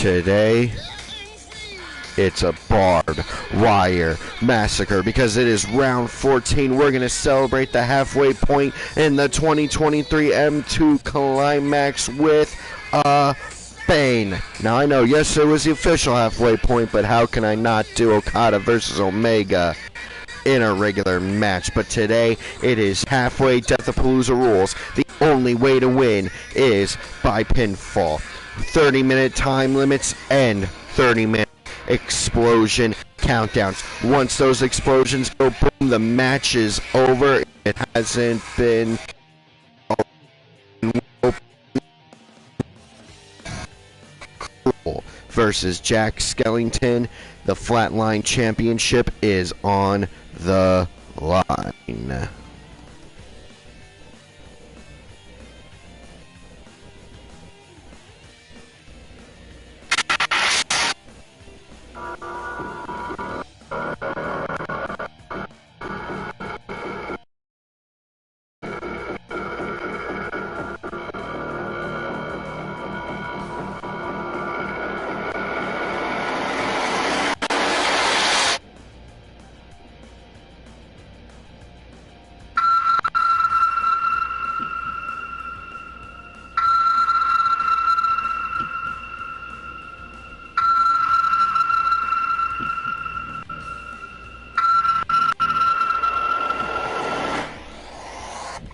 Today, it's a barbed wire massacre because it is round 14. We're going to celebrate the halfway point in the 2023 M2 Climax with a bang. Now, I know yesterday was the official halfway point, but how can I not do Okada versus Omega in a regular match? But today, it is halfway Deathapalooza rules. The only way to win is by pinfall. 30-minute time limits and 30-minute explosion countdowns. Once those explosions go boom, the match is over. It hasn't been versus Jack Skellington. The Flatline Championship is on the line.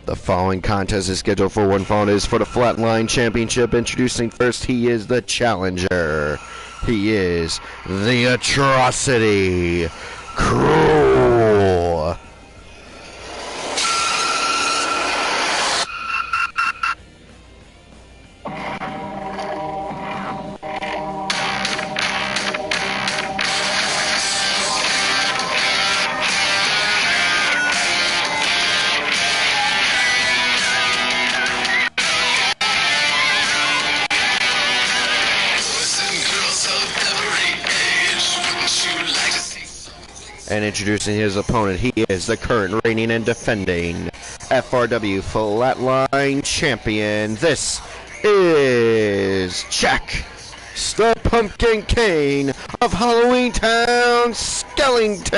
The following contest is scheduled for one fall. It is for the Flatline Championship. Introducing first, he is the challenger. He is the Atrocity Cruel. And introducing his opponent, he is the current reigning and defending FRW Flatline Champion. This is Jack, the Pumpkin King of Halloween Town, Skellington.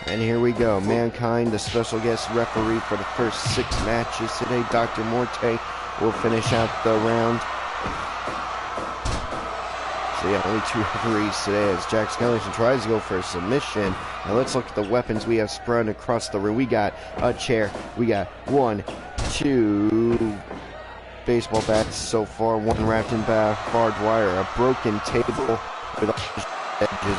And here we go. Mankind, the special guest referee for the first 6 matches today. Dr. Morte will finish out the round. So yeah, only 2 referees today as Jack Skellington tries to go for a submission. Now let's look at the weapons we have spread across the room. We got a chair. We got 1, 2 baseball bats so far. 1 wrapped in barbed wire. A broken table with edges.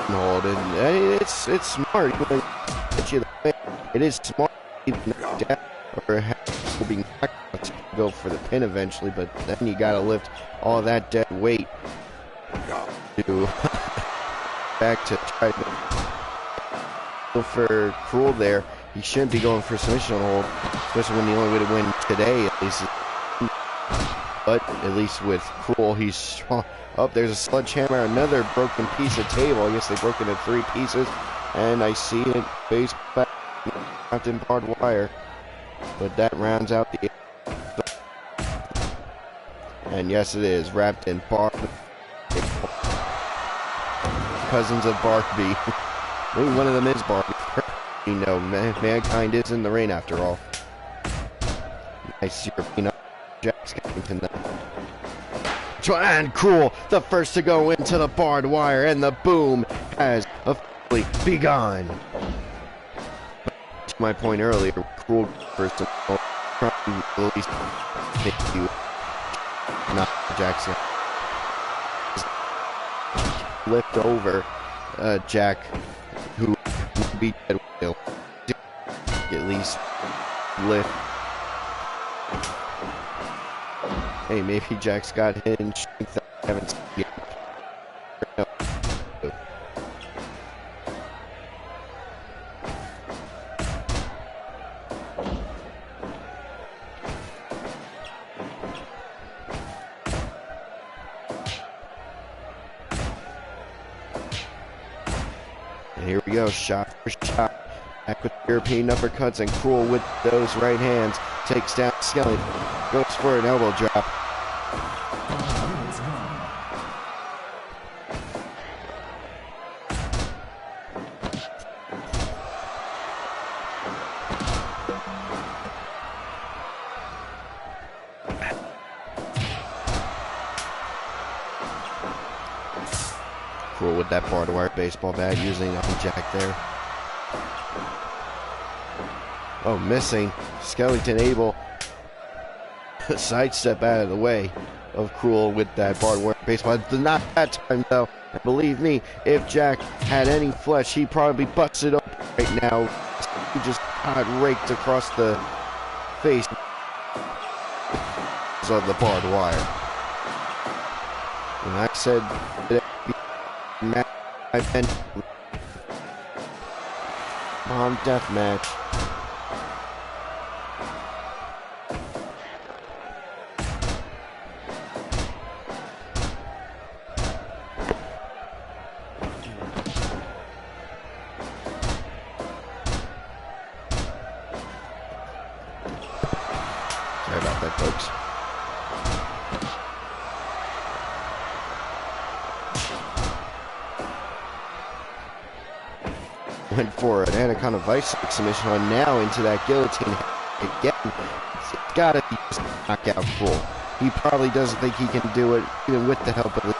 Hold and it's smart. It is smart or will be knocked to go for the pin eventually, but then you gotta lift all that dead weight to back to try to go for Cruel there. He shouldn't be going for submission hold, especially when the only way to win today at least is. But at least with Cruel, he's strong. Oh, there's a sledgehammer, another broken piece of table. I guess they broke into 3 pieces. And I see it, base back, wrapped in barbed wire. But that rounds out the... And yes, it is, wrapped in barbed... Cousins of Barbie. Maybe one of them is Barbie. You know, Mankind is in the ring after all. Nice European Jack Skellington there. And Cruel, the first to go into the barbed wire, and the boom has officially begun. To my point earlier, Cruel first to at least thank you, not Jackson. Lift over Jack, who would be dead will at least lift Hey, maybe Jack's got hidden strength that I haven't seen yet. And here we go, shot for shot. Back with European uppercuts and Cruel with those right hands. Takes down Skelly. Goes for an elbow drop. Cruel with that barbed wire baseball bat, using up Jack there. Oh, missing. Skellington able to sidestep out of the way of Cruel with that barbed wire baseball. Not that time, though. Believe me, if Jack had any flesh, he'd probably be busted up right now. He just got raked across the face of the barbed wire. And I said I've been on deathmatch. Sorry about that, folks. Went for an Anaconda Vice submission on now into that guillotine again. It's gotta be just knockout Cruel. He probably doesn't think he can do it even with the help of the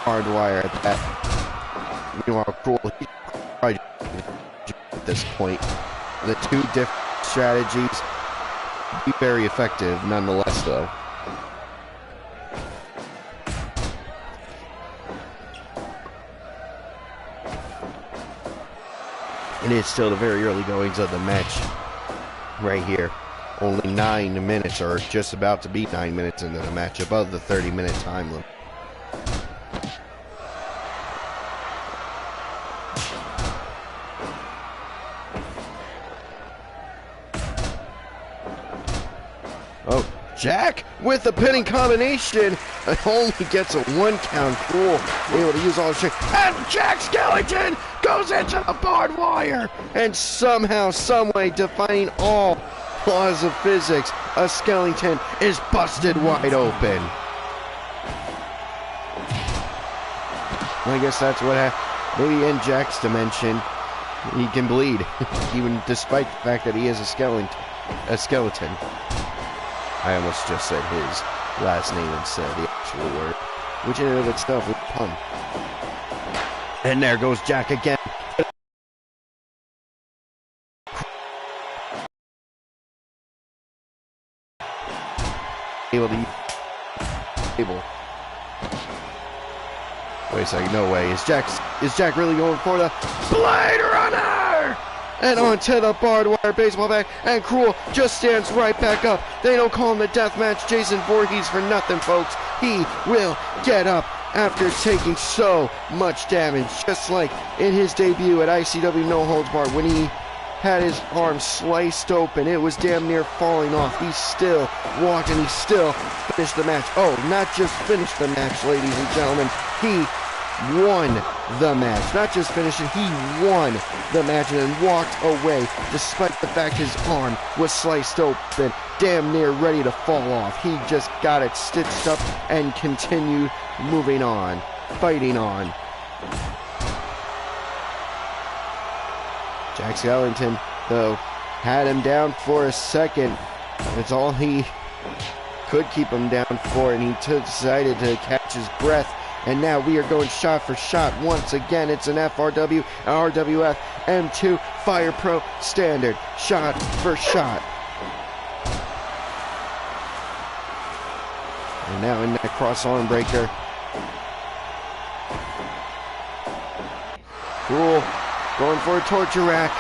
hard wire at that. Meanwhile, Cruel, he's probably at this point. The two different strategies be very effective nonetheless, though. And it's still the very early goings of the match right here. Only 9 minutes, or just about to be 9 minutes into the match, above the 30-minute time limit. Oh, Jack with the pinning combination. It only gets a 1 count. Cruel able to use all the strength. And Jack Skellington goes into the barbed wire. And somehow, someway, defying all laws of physics, a Skellington is busted wide open. I guess that's what happened. Maybe in Jack's dimension, he can bleed, even despite the fact that he is a skeleton. I almost just said his last name instead of the actual word, which in and of itself is a pun. And there goes Jack again. Able to able. Wait a second, no way. Is Jack really going for the Blade Runner? And onto the barbed wire baseball bat, and Cruel just stands right back up. They don't call him the Deathmatch Jason Voorhees for nothing, folks. He will get up after taking so much damage, just like in his debut at ICW No Holds Barred when he had his arm sliced open. It was damn near falling off. He still walked and he still finished the match. Oh, not just finished the match, ladies and gentlemen. He won the match. Not just finished it, he won the match and then walked away despite the fact his arm was sliced open, damn near ready to fall off. He just got it stitched up and continued moving on, fighting on. Jack Skellington, though, had him down for a second. That's all he could keep him down for, and he decided to catch his breath. And now we are going shot for shot once again. It's an FRW, RWF, M2 Fire Pro standard. Shot for shot. And now in that cross arm breaker. Cruel going for a torture rack.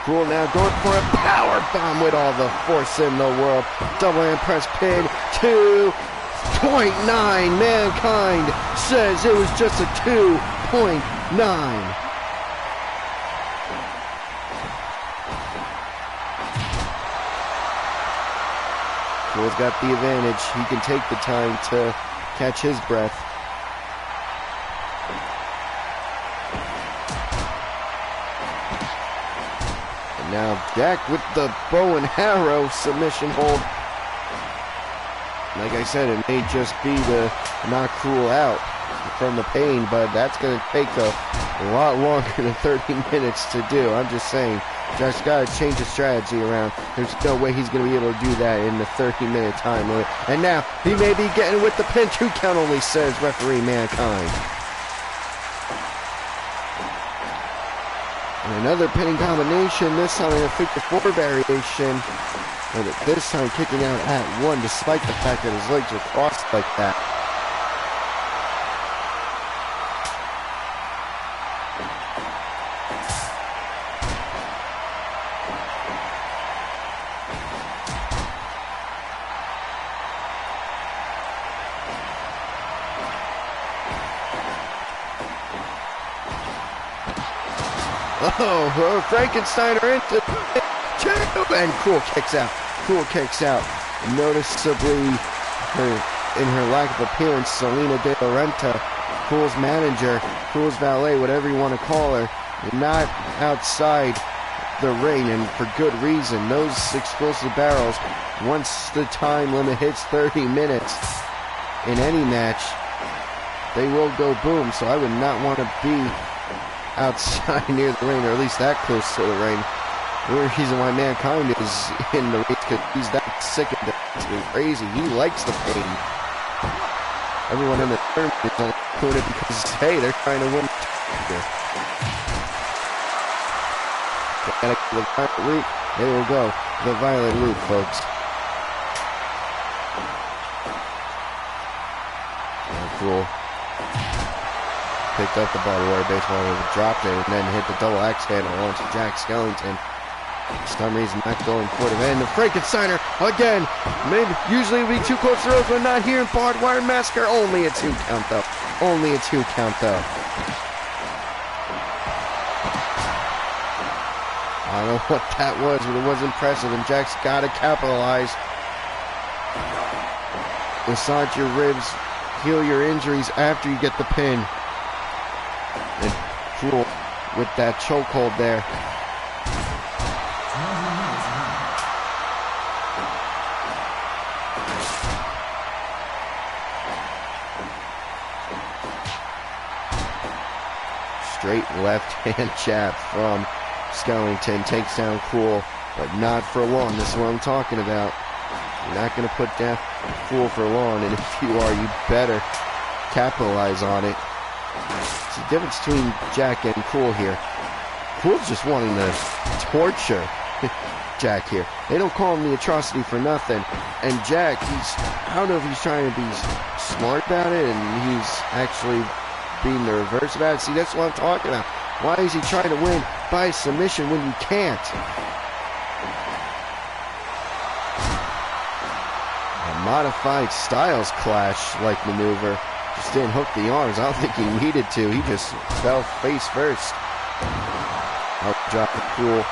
Cruel now going for a power bomb with all the force in the world. Double hand press pin. 2.9. Mankind says it was just a 2.9. Cruel's got the advantage. He can take the time to catch his breath. And now Jack with the bow and arrow submission hold. Like I said, it may just be to knock Cruel out from the pain, but that's going to take a lot longer than 30 minutes to do. I'm just saying, Jack's got to change his strategy around. There's no way he's going to be able to do that in the 30-minute time limit. And now, he may be getting with the pin. 2 count only, says referee Mankind. And another pinning combination, this time in a figure 4 variation. But this time kicking out at 1, despite the fact that his legs are crossed like that. Oh, Frankensteiner into 2, and Cruel kicks out. Cruel kicks out. Noticeably, in her lack of appearance, Selena De Laurenta, Cruel's manager, Cruel's valet, whatever you want to call her, not outside the ring, and for good reason. Those explosive barrels, once the time limit hits 30 minutes in any match, they will go boom. So I would not want to be outside near the ring, or at least that close to the ring. The reason why Mankind is in the ring is because he's that sick and crazy. He likes the pain. Everyone in the tournament is only doing it because, hey, they're trying to win. The violet loop. There we go. The violet loop, folks. Cool. Picked up the barbed wire baseball, dropped it, and then hit the double axe handle onto Jack Skellington. For some reason, not going for it. And the Frankensteiner again. Maybe usually it would be 2 close throws, but not here in Barbed Wire Massacre. Only a 2 count though. Only a 2 count though. I don't know what that was, but it was impressive, and Jack's got to capitalize. Massage your ribs, heal your injuries after you get the pin. And Cruel with that chokehold there. Straight left hand jab from Skellington, takes down Cruel, but not for long. This is what I'm talking about. You're not going to put down Cruel for long, and if you are, you better capitalize on it. It's the difference between Jack and Cruel here. Cruel's just wanting to torture Jack here. They don't call him the atrocity for nothing. And Jack, I don't know if he's trying to be smart about it, and he's actually being the reverse about it. See, that's what I'm talking about. Why is he trying to win by submission when you can't? A modified Styles Clash-like maneuver. Just didn't hook the arms. I don't think he needed to. He just fell face first. I'll drop the Cruel.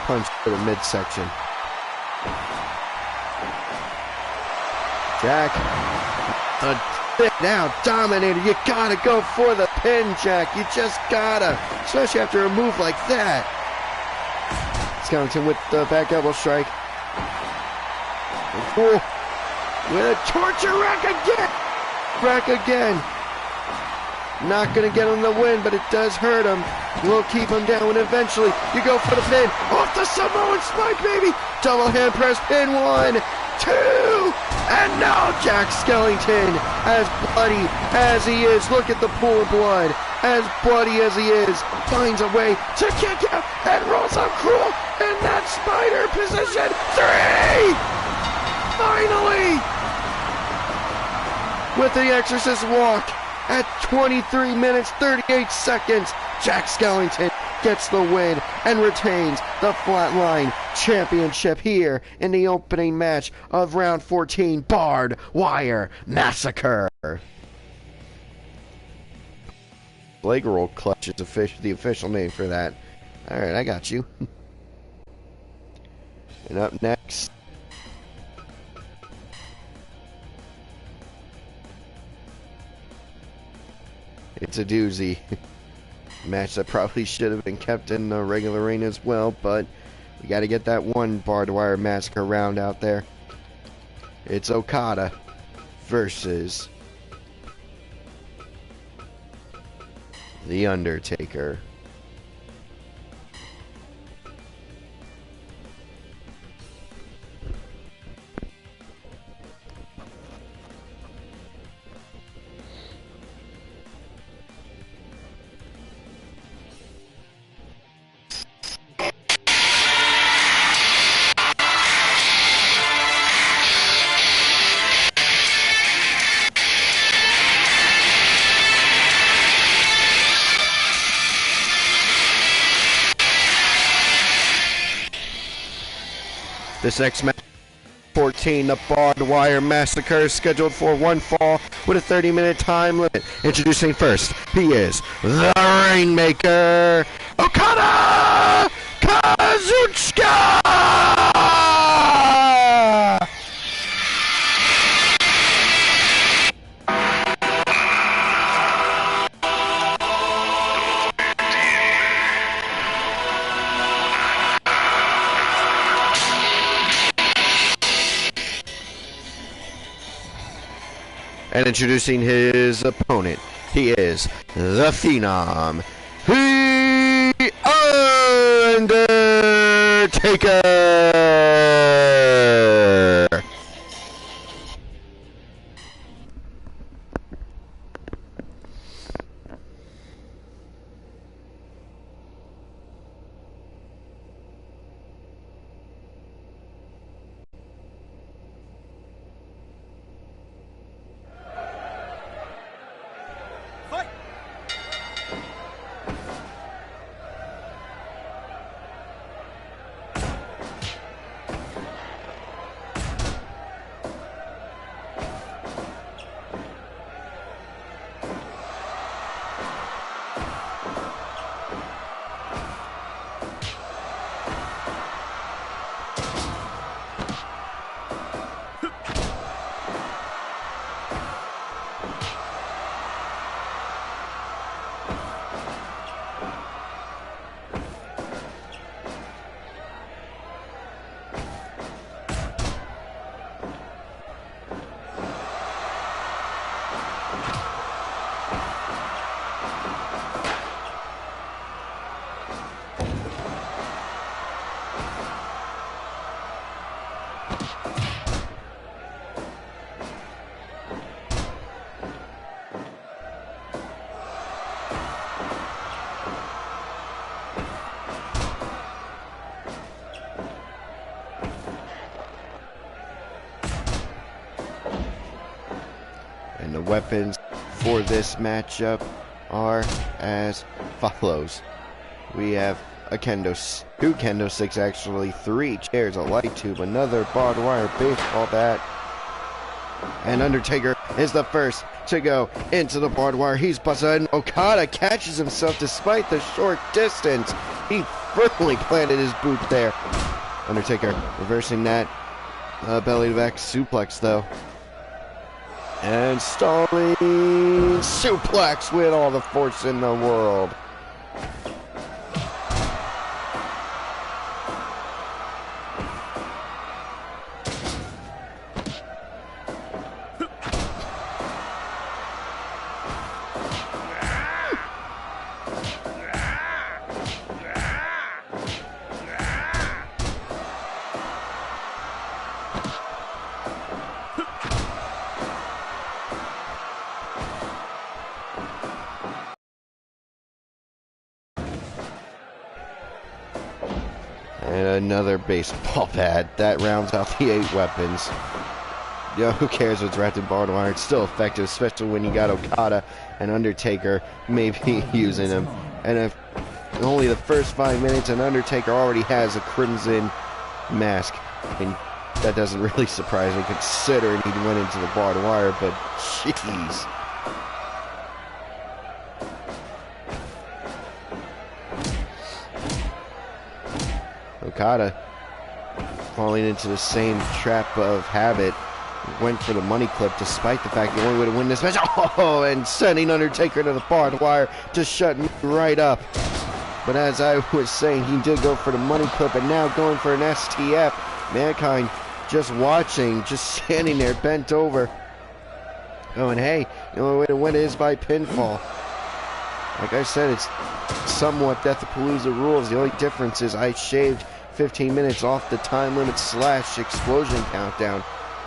Punch to the midsection. Jack, now dominator. You gotta go for the pin, Jack. You just gotta, especially after a move like that. Skellington with the back elbow strike. Cruel with a torture rack again. Rack again. Not gonna get him the win, but it does hurt him. We'll keep him down, and eventually you go for the pin. Off the Samoan spike, baby. Double hand press pin. 1, 2, and now Jack Skellington, as bloody as he is, look at the pool of blood, as bloody as he is, finds a way to kick out and rolls up Cruel in that spider position. 3! Finally! With the Exorcist walk, at 23 minutes 38 seconds. Jack Skellington gets the win and retains the Flatline Championship here in the opening match of round 14 Barbed Wire Massacre. Leg roll clutch is the official name for that. Alright, I got you. And up next, it's a doozy. Match that probably should have been kept in the regular arena as well, but we got to get that one Barbed Wire Massacre round out there. It's Okada versus The Undertaker. This next match, 14, the Barbed Wire Massacre, is scheduled for one fall with a 30-minute time limit. Introducing first, he is the Rainmaker, Okada Kazuchika! And introducing his opponent, he is the Phenom, The Undertaker! And the weapons for this matchup are as follows. We have a two kendo sticks, actually, 3 chairs, a light tube, another barbed wire baseball bat. And Undertaker is the first to go into the barbed wire. He's busted, and Okada catches himself despite the short distance. He firmly planted his boot there. Undertaker reversing that belly to back suplex, though. And stalling suplex with all the force in the world. And another baseball bat. That rounds out the 8 weapons. Yeah, who cares what's wrapped in barbed wire? It's still effective, especially when you got Okada and Undertaker maybe using him. And if only the first 5 minutes, and Undertaker already has a crimson mask. And that doesn't really surprise me, considering he went into the barbed wire, but jeez. Okada falling into the same trap of habit. Went for the money clip despite the fact the only way to win this match. Oh, and sending Undertaker to the barbed wire to shut me right up. But as I was saying, he did go for the money clip, and now going for an STF. Mankind just watching, just standing there bent over. Oh, and hey, the only way to win is by pinfall. Like I said, it's somewhat Deathapalooza rules. The only difference is I shaved 15 minutes off the time limit / explosion countdown.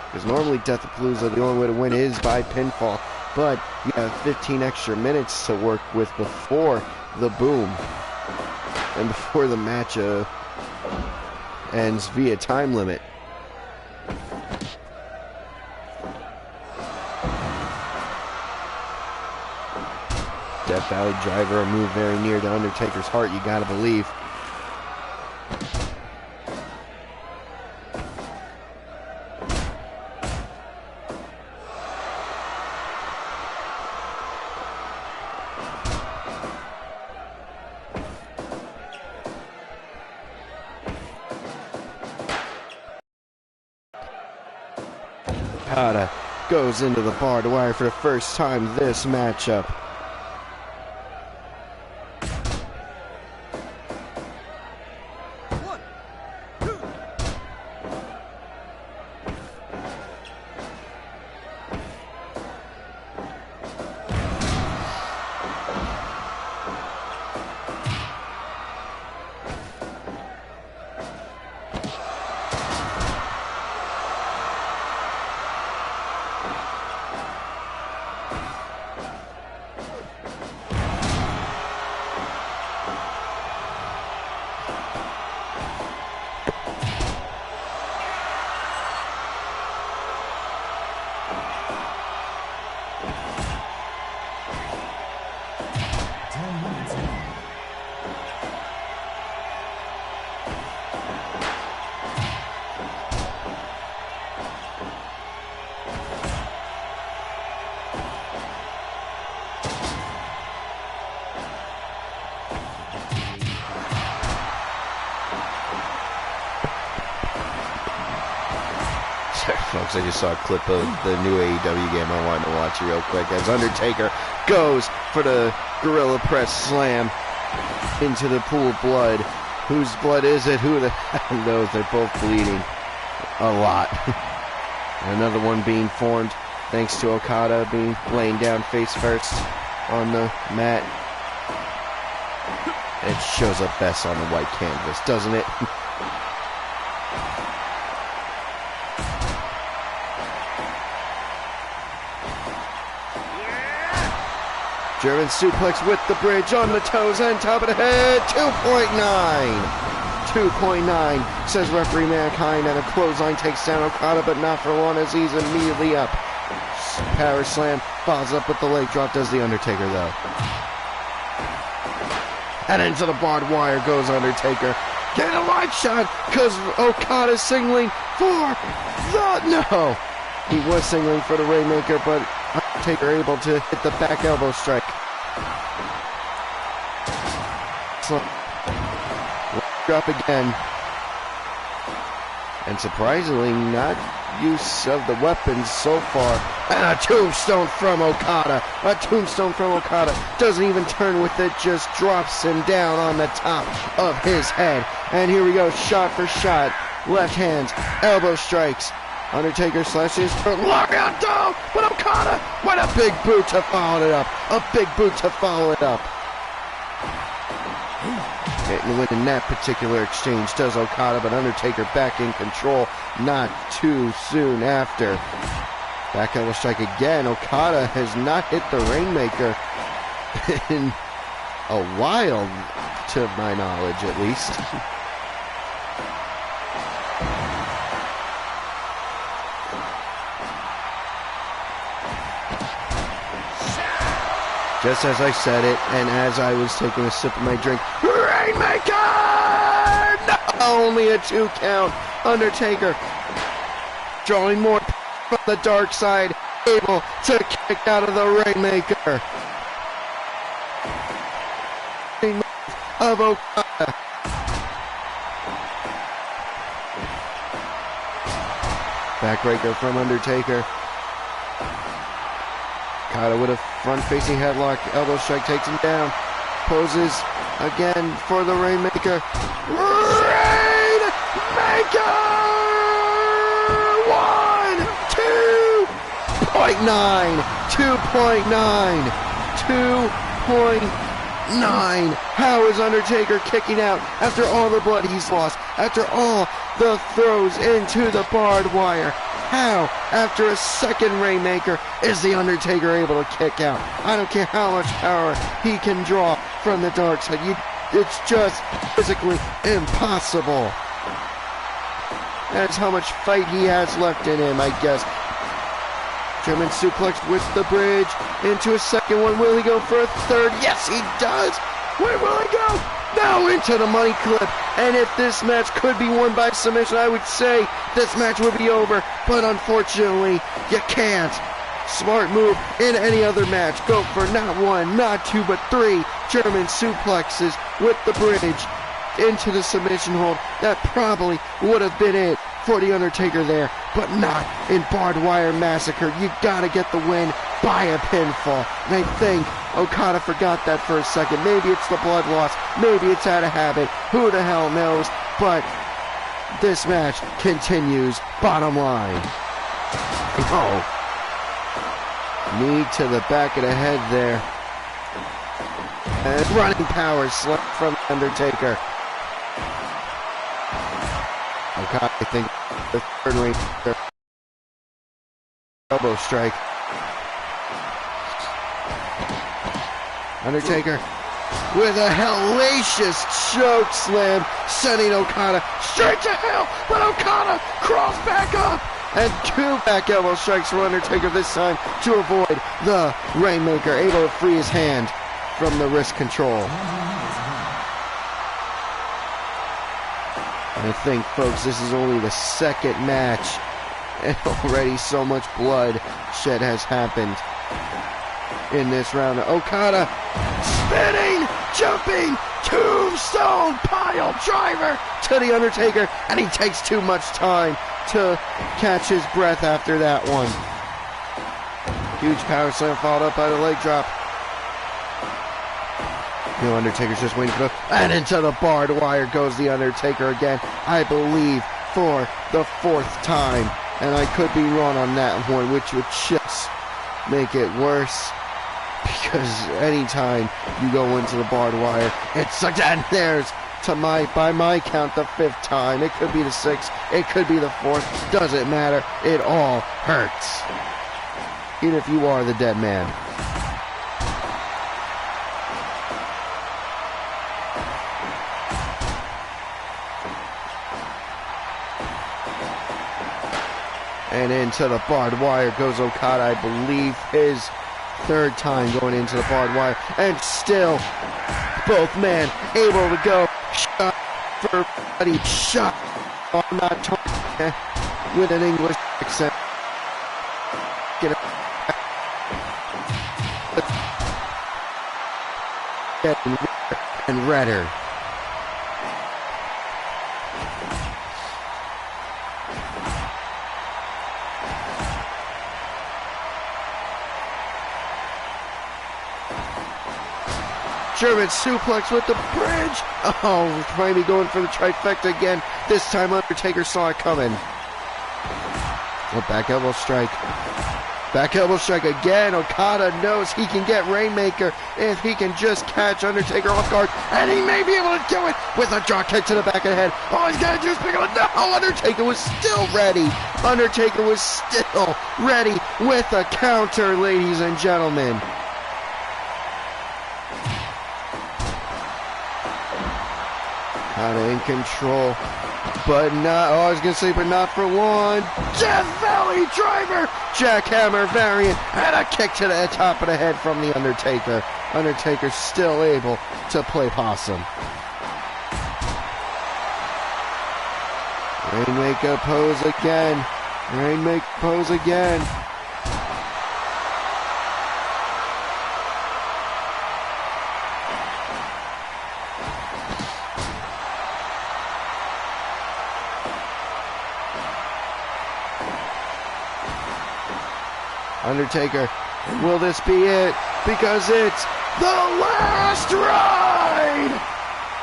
Because normally Deathapalooza, the only way to win is by pinfall. But you have 15 extra minutes to work with before the boom. And before the match ends via time limit. Death Valley Driver, a move very near to Undertaker's heart, you gotta believe. Okada goes into the barbed wire for the first time this matchup. Folks, I just saw a clip of the new AEW game. I wanted to watch it real quick as Undertaker goes for the Gorilla Press Slam into the pool of blood. Whose blood is it? Who the hell knows? They're both bleeding a lot. Another one being formed thanks to Okada being laying down face first on the mat. It shows up best on the white canvas, doesn't it? German suplex with the bridge on the toes and top of the head. 2.9. 2.9, says referee Mankind, and a clothesline takes down Okada, but not for long as he's immediately up. Power slam, follows up with the leg drop, does the Undertaker though. And into the barbed wire goes Undertaker. Get a light shot, because Okada's singling for the... No! He was singling for the Rainmaker, but Undertaker able to hit the back elbow strike. So, drop again. And surprisingly, not use of the weapons so far. And a tombstone from Okada. A tombstone from Okada. Doesn't even turn with it, just drops him down on the top of his head. And here we go, shot for shot. Left hands, elbow strikes. Undertaker slashes for lock out down, but Okada, what a big boot to follow it up. A big boot to follow it up. Getting win in that particular exchange does Okada, but Undertaker back in control not too soon after. Back elbow strike again. Okada has not hit the Rainmaker in a while, to my knowledge at least. just as I said it, and as I was taking a sip of my drink, Rainmaker! No! Only a 2 count. Undertaker drawing more from the dark side, able to kick out of the Rainmaker. Of Okada. Backbreaker from Undertaker. Okada with a front-facing headlock. Elbow strike takes him down. Poses again for the Rainmaker. Rainmaker! 2.9. 2.9. How is Undertaker kicking out after all the blood he's lost? After all the throws into the barbed wire? How, after a second Rainmaker, is the Undertaker able to kick out? I don't care how much power he can draw from the dark side. It's just physically impossible. That's how much fight he has left in him, I guess. German suplex with the bridge into a second one. Will he go for a third? Yes, he does. Where will he go? Now into the money clip. And if this match could be won by submission, I would say this match would be over. But unfortunately, you can't. Smart move in any other match. Go for not 1, not 2, but 3 German suplexes with the bridge into the submission hold. That probably would have been it for the Undertaker there, but not in Barbed Wire Massacre. You gotta get the win by a pinfall. And I think Okada forgot that for a second. Maybe it's the blood loss. Maybe it's out of habit. Who the hell knows? But this match continues. Bottom line. Oh. Knee to the back of the head there. And running power slip from Undertaker. Okada, I think, the third ring elbow strike. Undertaker with a hellacious choke slam, sending Okada straight to hell, but Okada crawls back up, and 2 back elbow strikes for Undertaker this time to avoid the Rainmaker, able to free his hand from the wrist control. I think, folks, this is only the second match, and already so much blood shed has happened in this round. Okada spinning, jumping, tombstone pile driver to the Undertaker, and he takes too much time to catch his breath after that one. Huge power slam followed up by the leg drop. The Undertaker's just waiting for the... And into the barbed wire goes the Undertaker again. I believe for the 4th time. And I could be wrong on that one, which would just make it worse. Because anytime you go into the barbed wire, it sucks. And there's, by my count, the 5th time. It could be the 6th. It could be the 4th. Doesn't matter. It all hurts. Even if you are the dead man. And into the barbed wire goes Okada, I believe his 3rd time going into the barbed wire. And still, both men able to go shot for bloody shot. I'm not talking with an English accent. Getting redder and redder. German suplex with the bridge. Oh, Miami going for the trifecta again. This time Undertaker saw it coming. Oh, back elbow strike. Back elbow strike again. Okada knows he can get Rainmaker if he can just catch Undertaker off guard. And he may be able to do it with a drop kick to the back of the head. All he's got to do is pick up. No, Undertaker was still ready. Undertaker was still ready with a counter, ladies and gentlemen. Okada in control. But not, oh, I was going to say, but not for one. Death Valley Driver, jackhammer variant, and a kick to the top of the head from the Undertaker. Undertaker still able to play possum. Rainmaker pose again. Rainmaker pose again. Undertaker, will this be it? Because it's the last ride!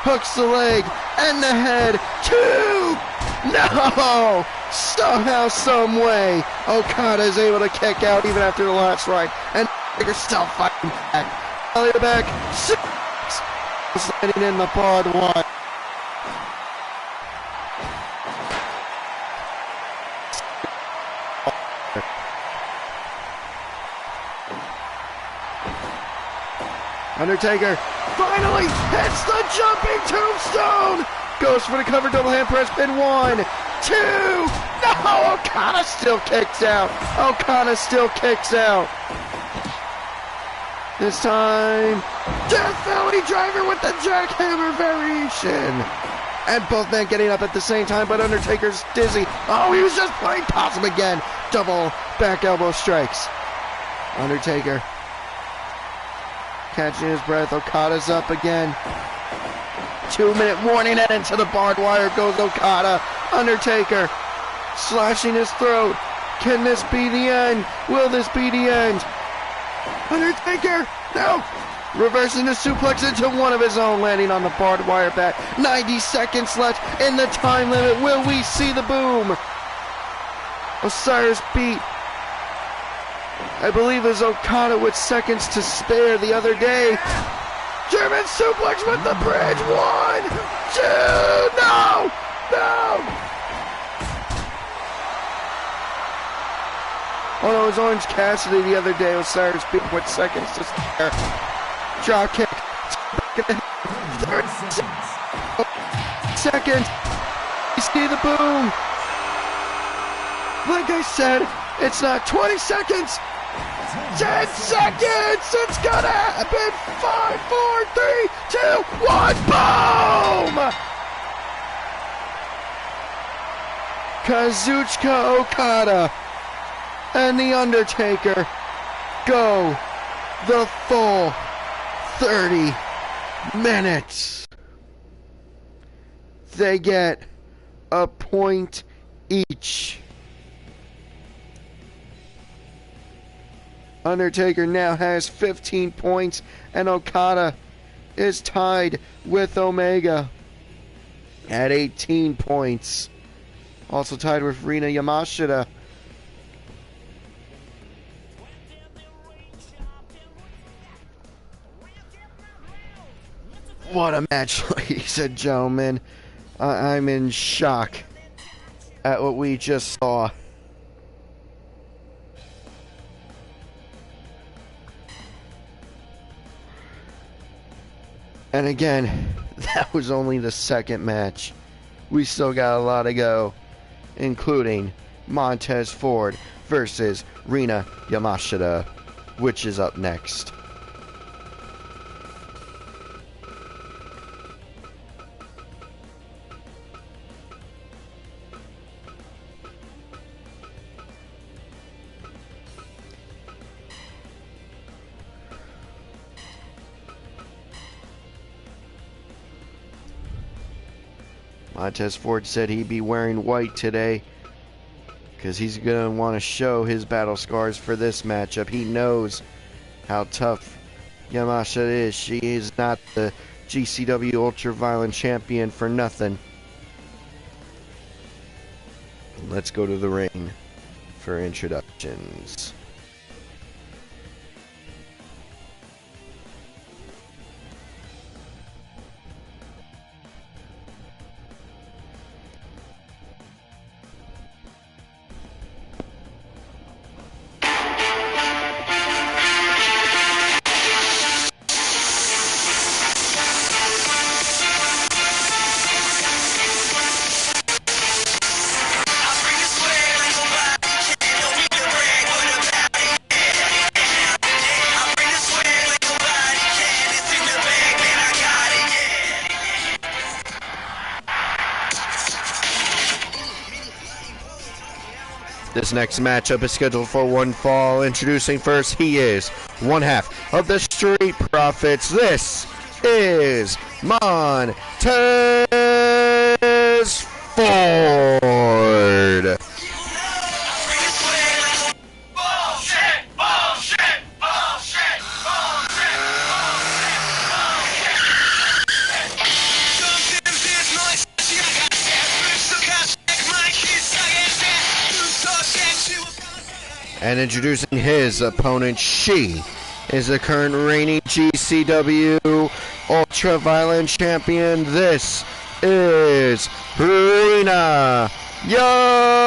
Hooks the leg and the head. 2! No! Somehow, some way, Okada is able to kick out even after the last ride. And Undertaker's still fighting back. Elliot back. 6! Sliding in the barbed wire. Undertaker finally hits the jumping tombstone! Goes for the cover double hand press pin. 1, 2, no! Okada still kicks out. Okada still kicks out. This time, Death Valley Driver with the jackhammer variation. And both men getting up at the same time, but Undertaker's dizzy. Oh, he was just playing possum again. Double back elbow strikes. Undertaker catching his breath. Okada's up again. 2-minute warning, and into the barbed wire goes Okada. Undertaker slashing his throat. Can this be the end? Will this be the end? Undertaker, no! Reversing the suplex into one of his own, landing on the barbed wire bat. 90 seconds left in the time limit. Will we see the boom? Osiris beat, I believe, is Okada with seconds to spare the other day. German suplex with the bridge. 1, 2, no! No! Oh no, it was Orange Cassidy the other day. Osiris beat with seconds to spare. Jaw kick. 30 seconds. You see the boom. Like I said, it's not 20 seconds. 10 seconds! It's gonna happen! 5, 4, 3, 2, 1, boom! Kazuchika Okada and The Undertaker go the full 30 minutes. They get a point each. Undertaker now has 15 points, and Okada is tied with Omega at 18 points. Also tied with Rina Yamashita. What a match, ladies and gentlemen. I'm in shock at what we just saw. And again, that was only the second match. We still got a lot to go, including Montez Ford versus Rina Yamashita, which is up next. Montez Ford said he'd be wearing white today because he's going to want to show his battle scars for this matchup. He knows how tough Yamashita is. She is not the GCW Ultraviolent Champion for nothing. Let's go to the ring for introductions. This next matchup is scheduled for one fall. Introducing first, he is one half of the Street Profits. This is Montez Ford. And introducing his opponent, she is the current reigning GCW Ultra-Violent Champion. This is Rina Yamashita.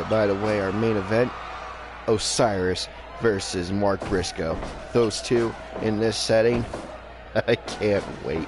By the way, our main event, Osiris versus Mark Briscoe. Those two in this setting, I can't wait.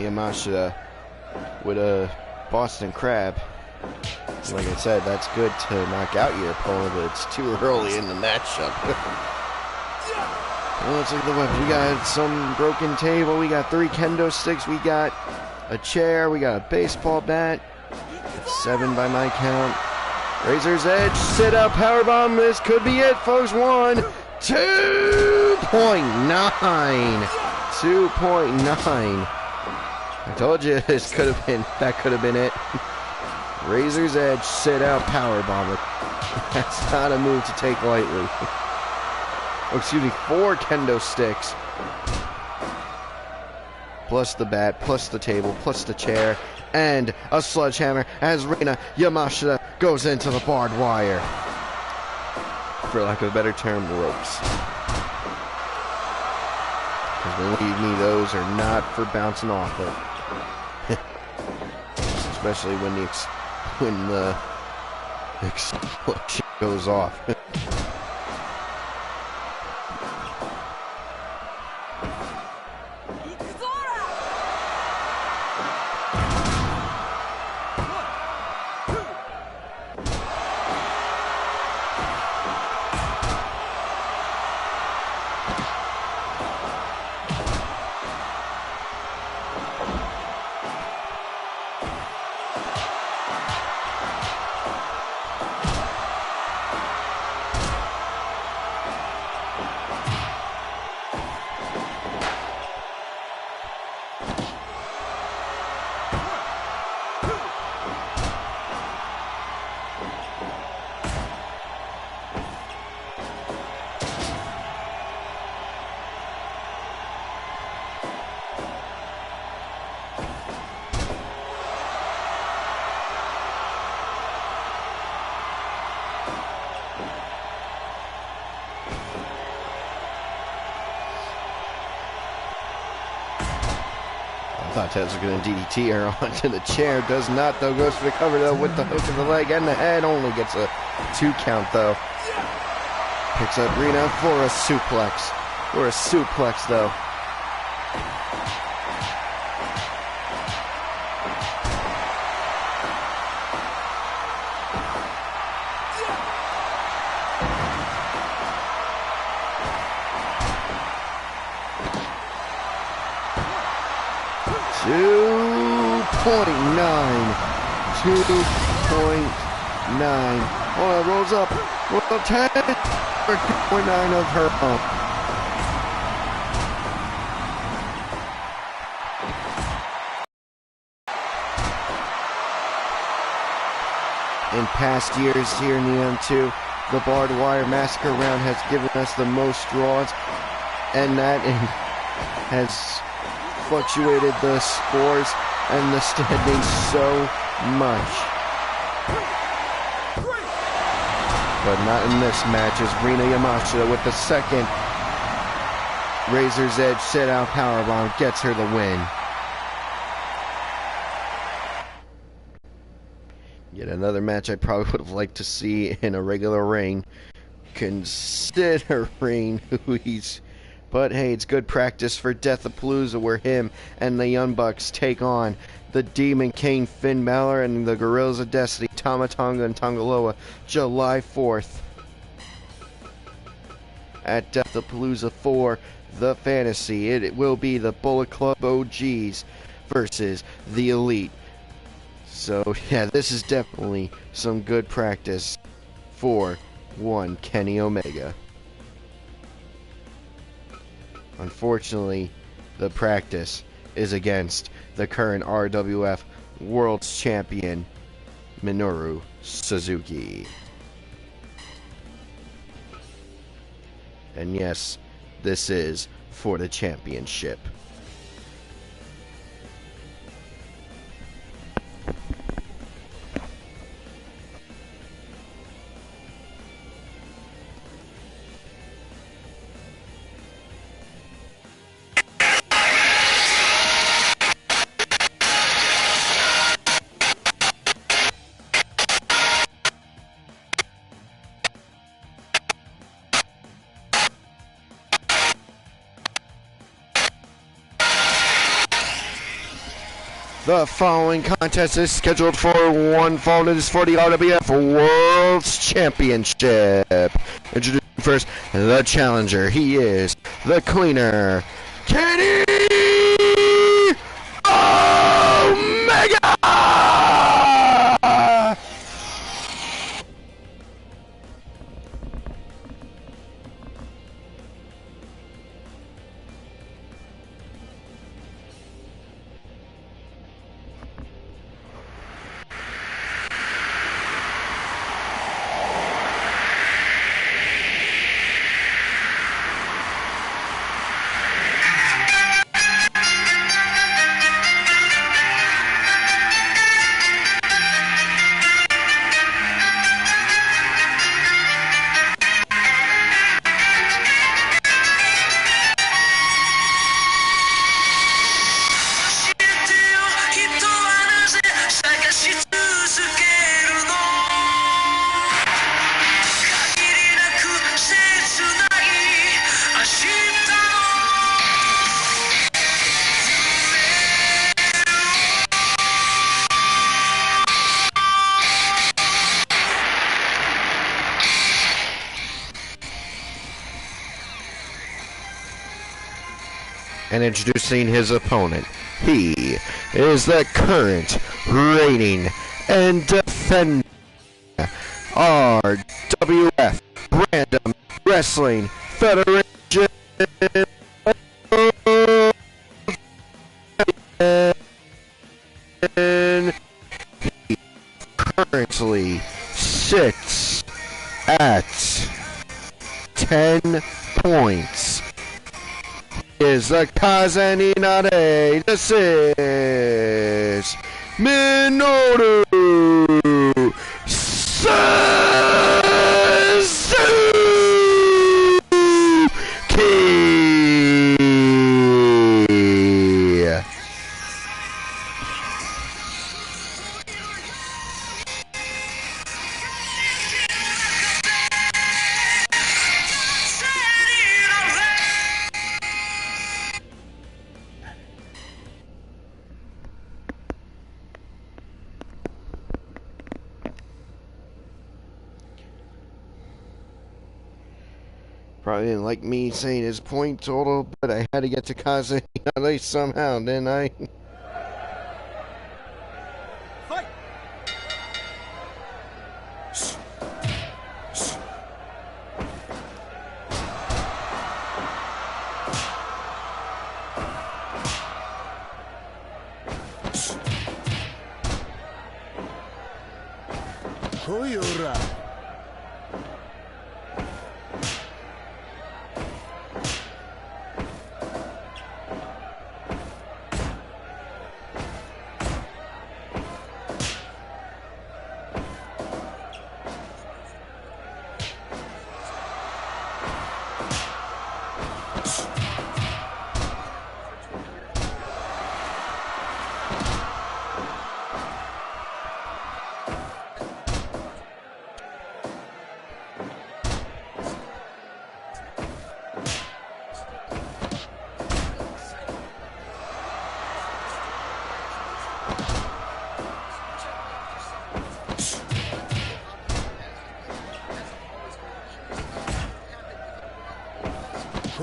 Yamashita with a Boston Crab. Like I said, that's good to knock out your opponent, but it's too early in the matchup. Well, let's look at the weapons. We got some broken table. We got 3 kendo sticks. We got a chair. We got a baseball bat. It's 7 by my count. Razor's Edge, sit up, powerbomb. This could be it, folks. 1, 2.9. 2.9. I told you that could have been it. Razor's Edge, sit out, powerbomb. That's not a move to take lightly. Oh, excuse me, 4 kendo sticks. Plus the bat, plus the table, plus the chair, and a sledgehammer as Rina Yamashita goes into the barbed wire. For lack of a better term, ropes. Because believe me, those are not for bouncing off of. Especially when the explosion goes off. Thought Ted was going to DDT her onto the chair. Does not, though. Goes for the cover, though, with the hook of the leg and the head. Only gets a 2 count, though. Picks up Rena for a suplex. Though. .9. Oh, rolls up. 10 for 2.9 of her pump. In past years here in the M2, the barbed wire massacre round has given us the most draws, and that has fluctuated the scores and the standings so much. But not in this match, as Rina Yamashita with the second Razor's Edge sit-out powerbomb gets her the win. Yet another match I probably would have liked to see in a regular ring, considering who he's... But hey, it's good practice for Deathapalooza, where him and the Young Bucks take on the Demon King Finn Balor and the Gorillas of Destiny, Tama Tonga and Tongaloa, July 4th at Deathapalooza for the Fantasy. It will be the Bullet Club OGs versus the Elite. So yeah, this is definitely some good practice for one Kenny Omega. Unfortunately, the practice is against the current RWF World's Champion, Minoru Suzuki. And yes, this is for the championship. The following contest is scheduled for one fall. It is for the RWF World's Championship. Introducing first the challenger. He is the cleaner, Kenny Omega! And introducing his opponent, he is the current reigning and defending RWF Random Wrestling Federation he currently sits at 10 points. Is the Kazaninade. This is Minoru Suzuki. Probably didn't like me saying his point total, but I had to get to Kazaninade somehow, didn't I? Fight! Koyora.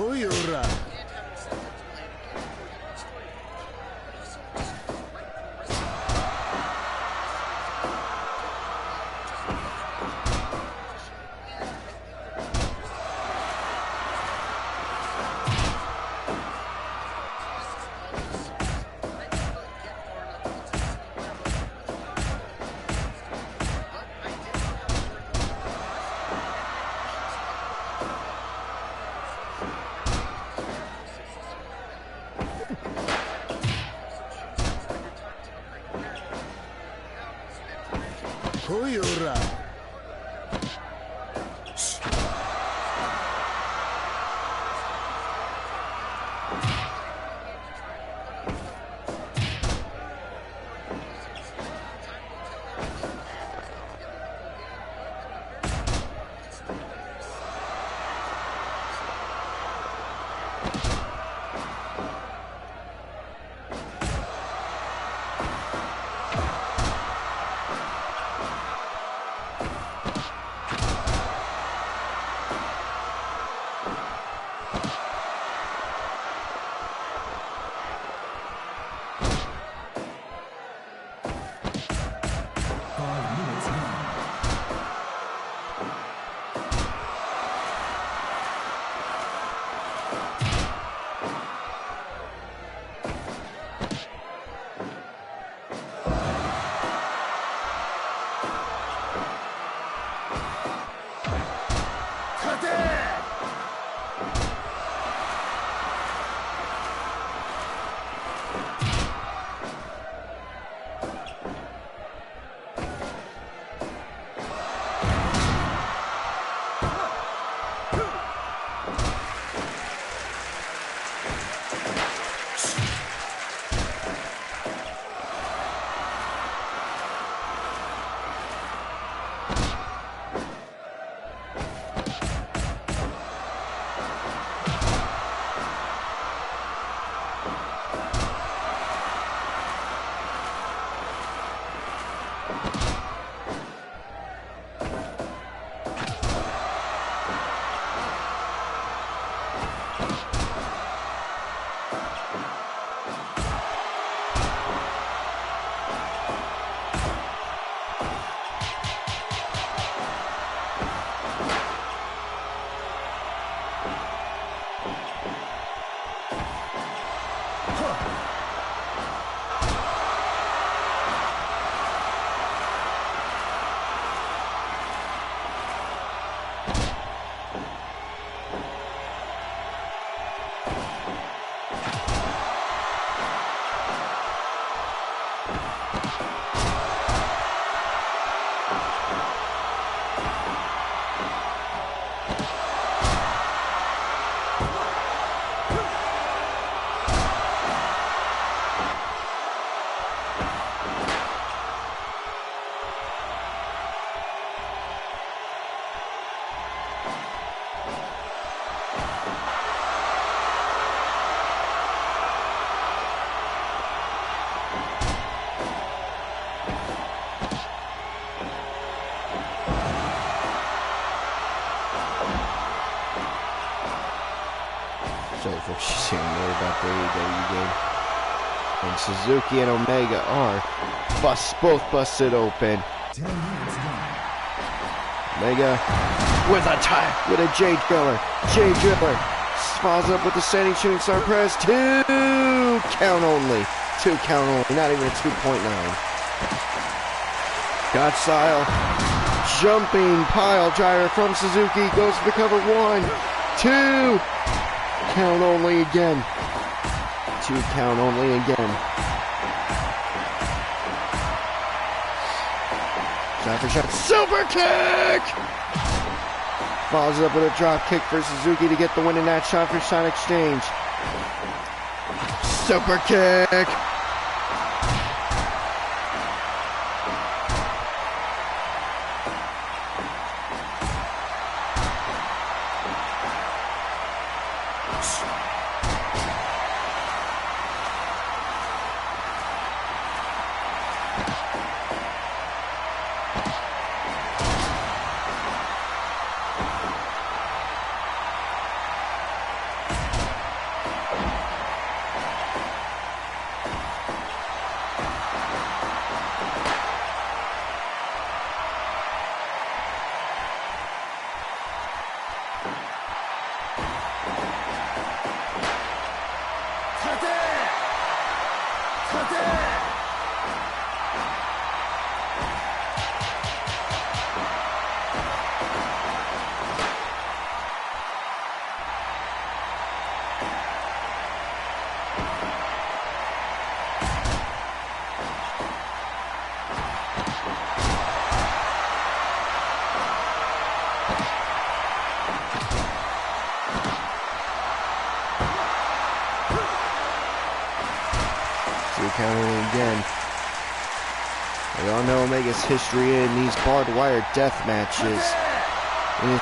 Koyora. Koyora. happening. And Suzuki and Omega are both busted open. 10 minutes gone. Omega with a J driller. Falls up with the standing shooting star press. 2 count only. 2 count only. Not even a 2.9. Got style. Jumping pile driver from Suzuki. Goes for cover 1. 2. Count only again. 2 count only again. Shot for shot. Super kick! Follows up with a drop kick for Suzuki to get the win in that shot for shot exchange. Super kick! Countering again. We all know Omega's history in these barbed wire death matches. And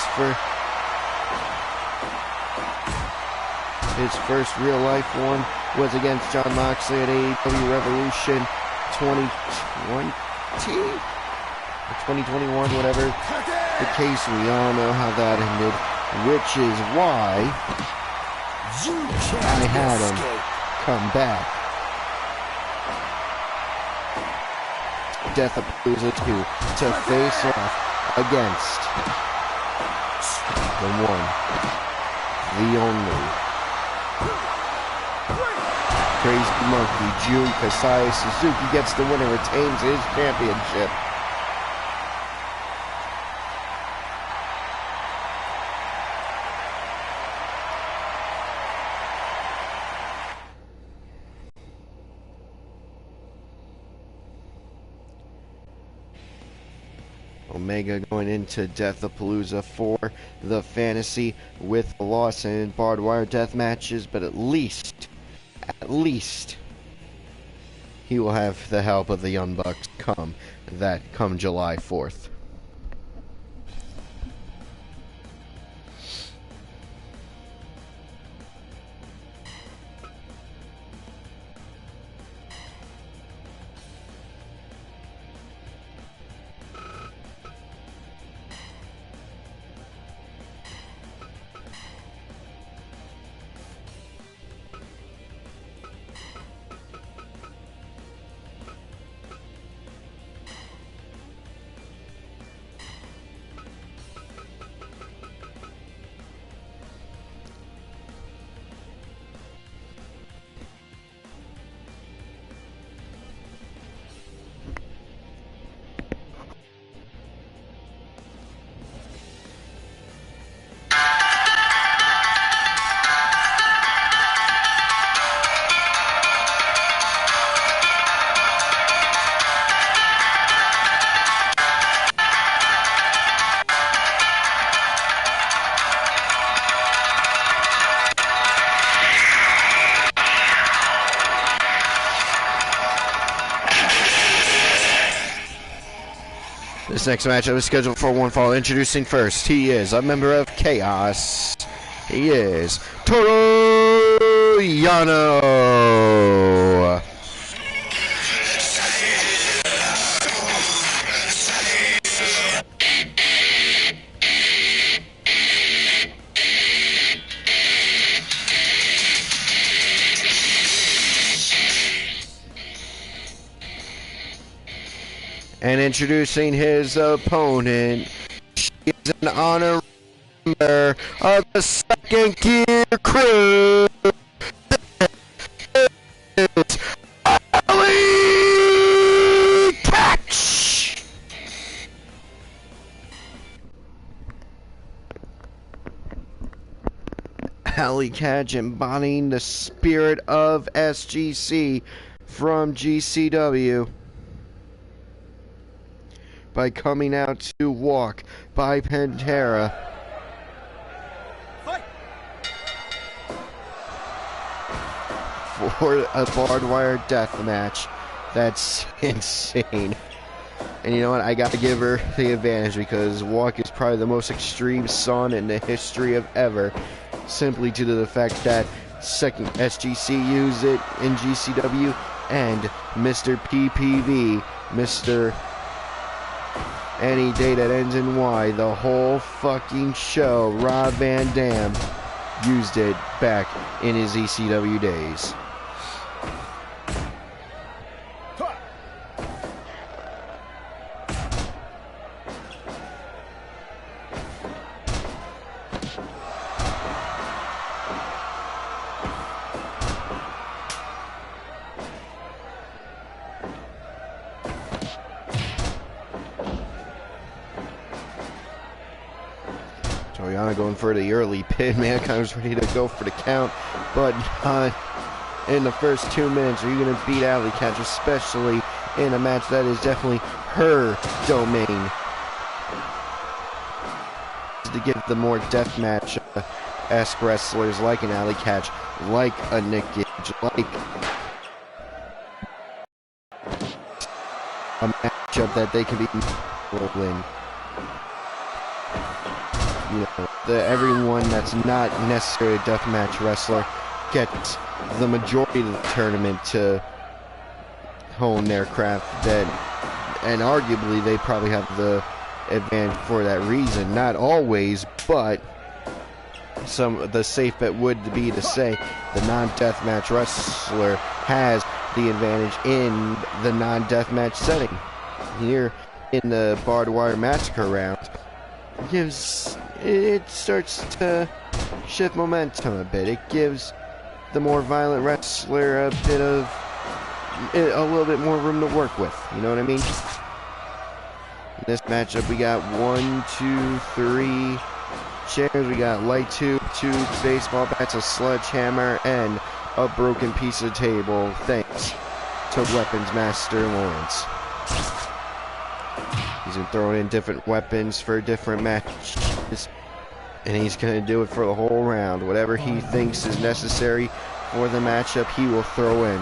his first real life one was against John Moxley at AEW Revolution 2020 or 2021, whatever the case. We all know how that ended, which is why I had him come back. Deathapalooza 2 to face off against the one, the only Crazy Monkey Jun Kasai. Suzuki gets the win and retains his championship. Omega going into Deathapalooza for the fantasy with a loss in barbed wire death matches, but at least he will have the help of the Young Bucks come July 4th. This next matchup is scheduled for one fall. Introducing first, he is a member of Chaos. He is Toru Yano. And introducing his opponent, she is an honorary member of the Second Gear Crew. It's Ali Catch. Ali Catch embodying the spirit of SGC from GCW by coming out to Walk by Pantera. Fight! For a barbed wire death match. That's insane. And you know what? I gotta give her the advantage because Walk is probably the most extreme son in the history of ever. Simply due to the fact that second SGC used it in GCW and Mr. PPV, Mr. Any day that ends in Y, the whole fucking show, Rob Van Dam used it back in his ECW days. Toriano going for the early pin. Mankind was ready to go for the count, but not in the first 2 minutes. Are you going to beat Ali Catch, especially in a match that is definitely her domain? To give the more deathmatch-esque wrestlers like an Ali Catch, like a Nick Gage, like a matchup that they can be win. You know, everyone that's not necessarily a deathmatch wrestler gets the majority of the tournament to hone their craft. And arguably they probably have the advantage for that reason. Not always, but the safe bet would be to say the non-deathmatch wrestler has the advantage in the non-deathmatch setting. Here in the barbed wire massacre round, it starts to shift momentum a bit. It gives the more violent wrestler a little bit more room to work with. You know what I mean? In this matchup, we got 1, 2, 3 chairs. We got light tube, baseball bats, a sledgehammer, and a broken piece of table. Thanks to Weapons Master Lawrence. He's been throwing in different weapons for different matches, and he's going to do it for the whole round. Whatever he thinks is necessary for the matchup, he will throw in.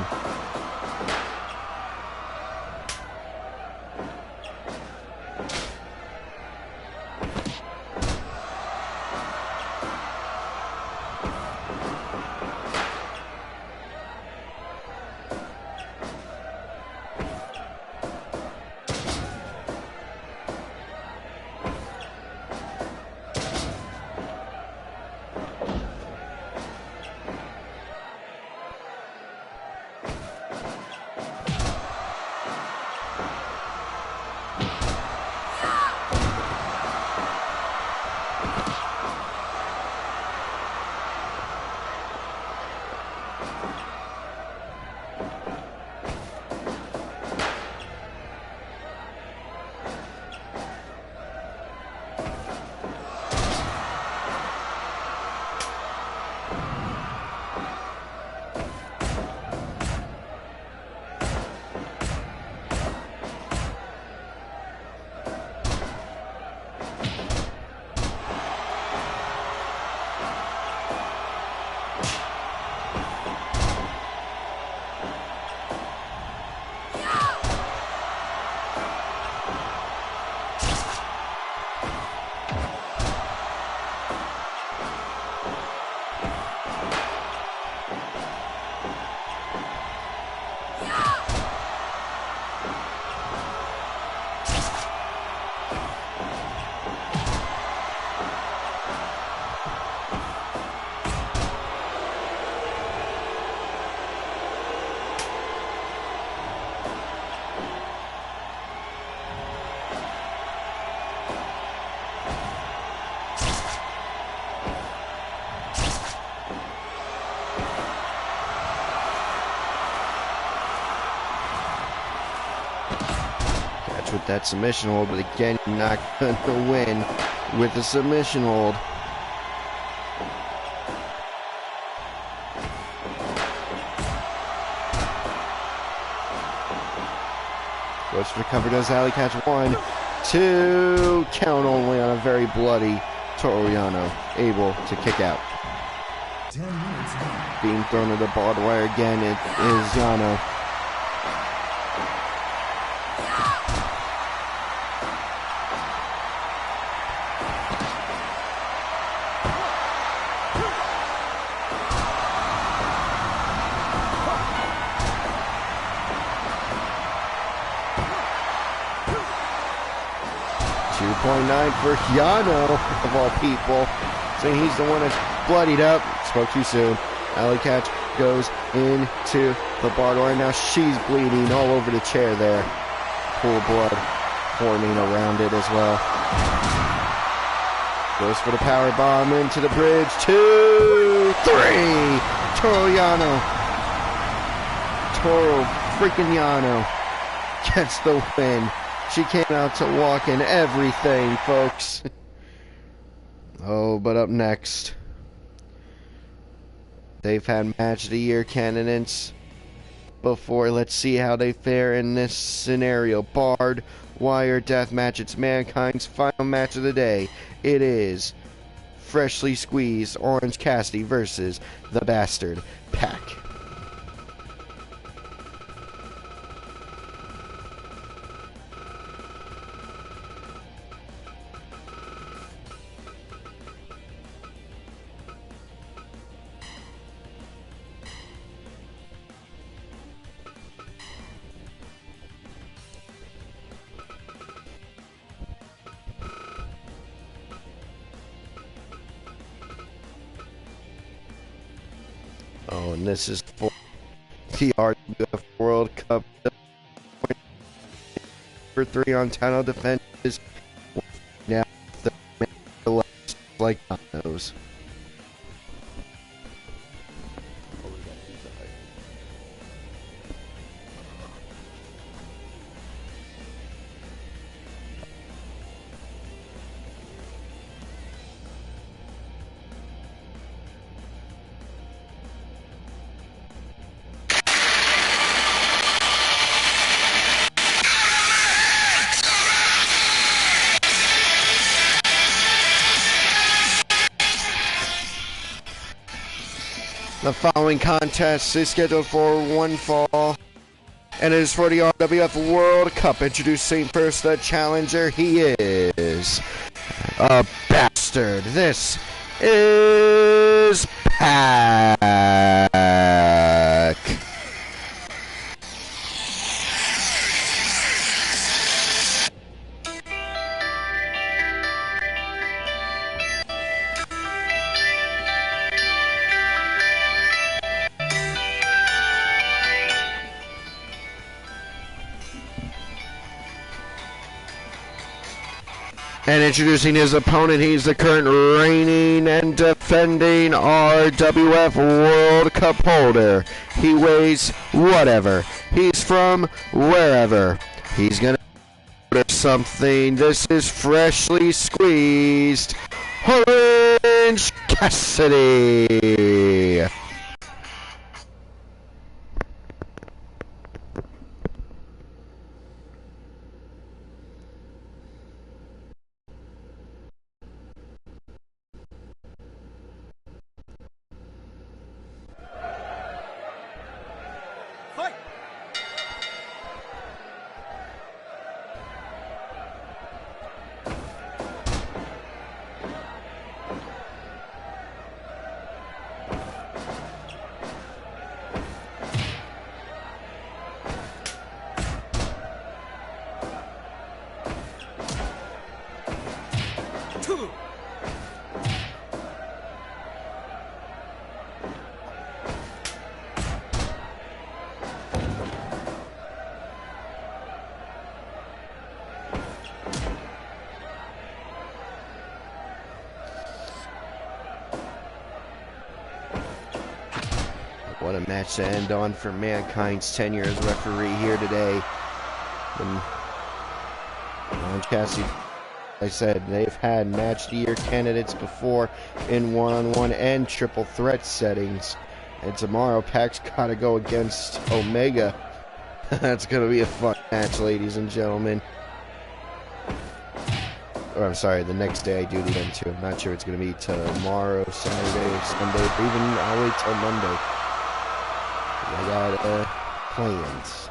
match with that submission hold, but again, you're not going to win with the submission hold. Goes for the cover, does alley catch. 1, 2, count only on a very bloody Toru Yano, able to kick out. 10 minutes now. Being thrown to the barbed wire again, it is Yano. .9 for Yano, of all people. So he's the one that's bloodied up. Spoke too soon. Alley catch goes into the barbed wire. Now she's bleeding all over the chair there. Pool of blood forming around it as well. Goes for the power bomb into the bridge. 2, 3. Toru Yano. Toru freaking Yano gets the win. She came out to walk in everything, folks. Oh, but up next, they've had match of the year candidates before. Let's see how they fare in this scenario. Barbed wire death match. It's Mankind's final match of the day. It is Freshly Squeezed Orange Cassidy versus the Bastard Pack. Oh, and this is for the RWF World Cup. For 3 on Tano defenses. Now, the left like dominoes. The following contest is scheduled for one fall, and it is for the RWF World Cup. Introducing first the challenger. He is a bastard. This is Pack. And introducing his opponent, he's the current reigning and defending RWF World Cup holder. He weighs whatever. He's from wherever. He's gonna order something. This is Freshly Squeezed Orange Cassidy. What a match to end on for Mankind's tenure as referee here today. Orange Cassidy, I said, they've had match of the year candidates before in one-on-one and triple threat settings. And tomorrow, Pac's got to go against Omega. That's going to be a fun match, ladies and gentlemen. Or I'm sorry, the next day I do the M2. I'm not sure it's going to be tomorrow, Saturday, or Sunday, or even I'll wait till Monday. I got plans.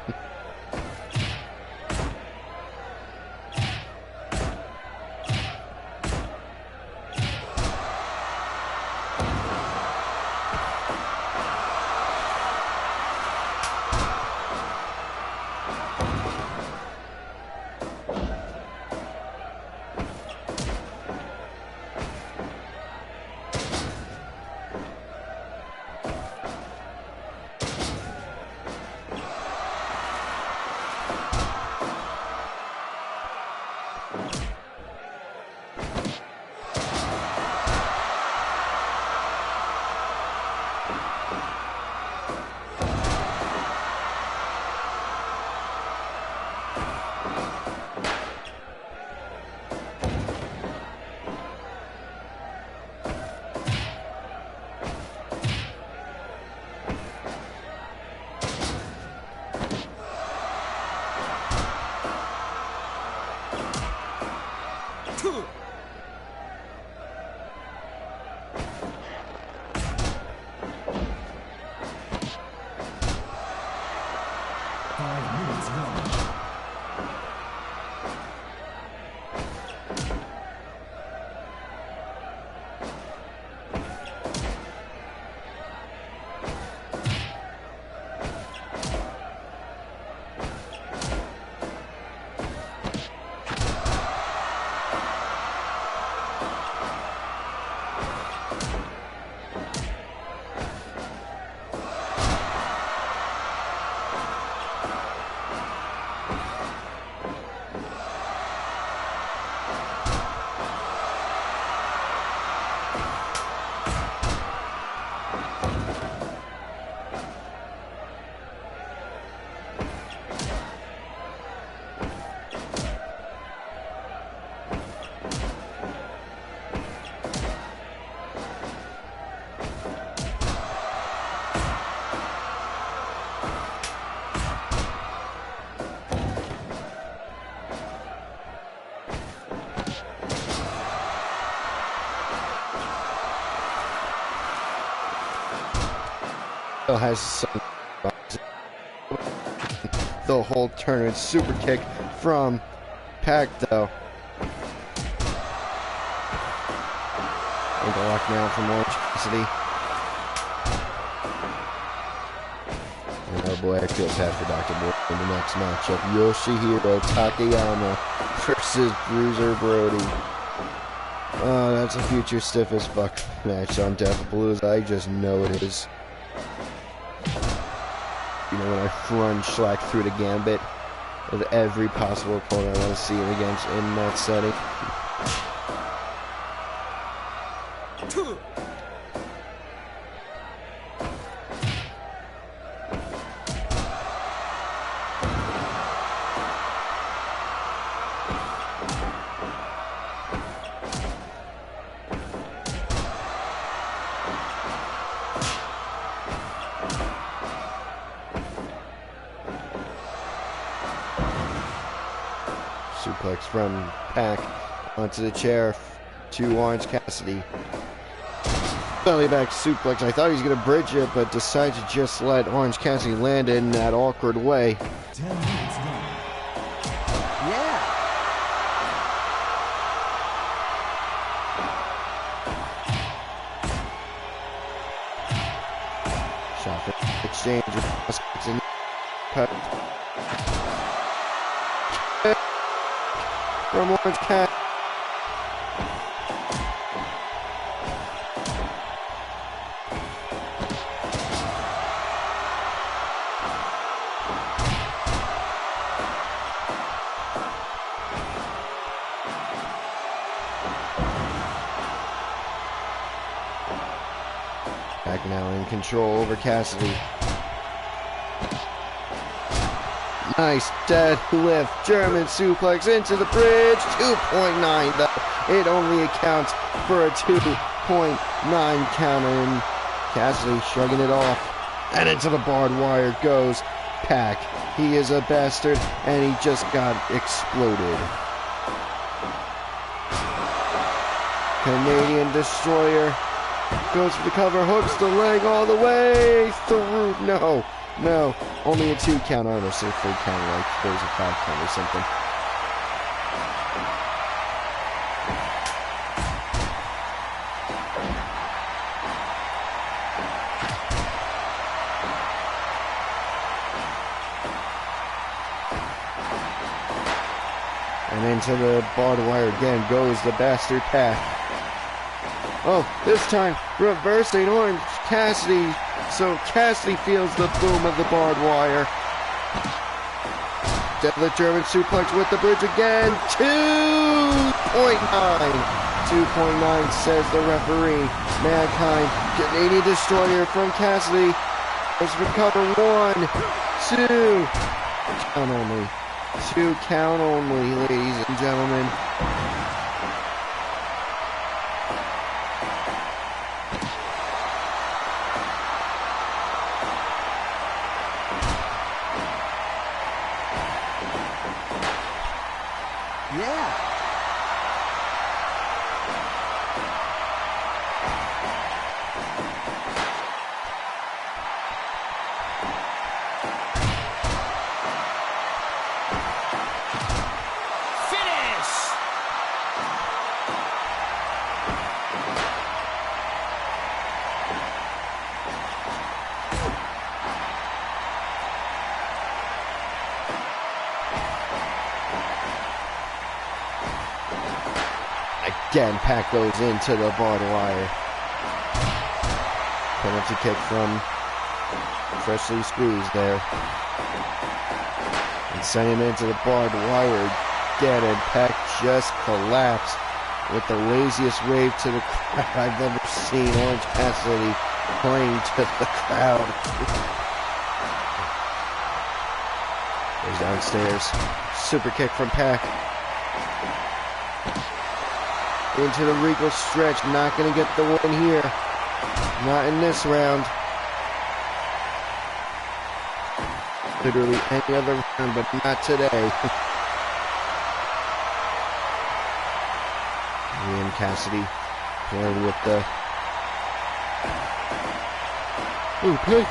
Still has some the whole tournament. Super kick from Pac though. Ankle lock now from Orange Cassidy. And oh boy, I feel bad for Dr. Boy in the next matchup. Yoshihiro Takayama versus Bruiser Brody. Oh, that's a future stiff as fuck match on Deathblues. I just know it is. You know, when I front slack through the gambit of every possible opponent I want to see him against in that setting. Suplex from Pac onto the chair to Orange Cassidy. Belly back suplex. I thought he was going to bridge it, but decided to just let Orange Cassidy land in that awkward way. 10 minutes gone. Yeah. Shot for exchange. Cut. From Orange Cat. Back now in control over Cassidy. Nice deadlift, German suplex into the bridge. 2.9 though. It only accounts for a 2.9 count, and Cassidy shrugging it off. And into the barbed wire goes Pac. He is a bastard, and he just got exploded. Canadian Destroyer goes for the cover, hooks the leg all the way through. No, only a 2 count. I don't know, say 3 count, like there's a 5 count or something. And into the barbed wire again goes the bastard Pac. Oh, this time reversing Orange Cassidy. So Cassidy feels the boom of the barbed wire. The German suplex with the bridge again. 2.9. 2.9 says the referee. Mankind. Canadian Destroyer from Cassidy. Goes for cover. 1, 2. Count only. 2 count only, ladies and gentlemen. Yeah. Again, Pac goes into the barbed wire. Penalty kick from freshly squeezed there. And sending him into the barbed wire again, and Pac just collapsed with the laziest wave to the crowd I've ever seen. Orange Cassidy playing to the crowd. Goes downstairs. Super kick from Pac. Into the regal stretch. Not going to get the win here. Not in this round. Literally any other round, but not today. Ian Cassidy playing with the... Ooh, Pac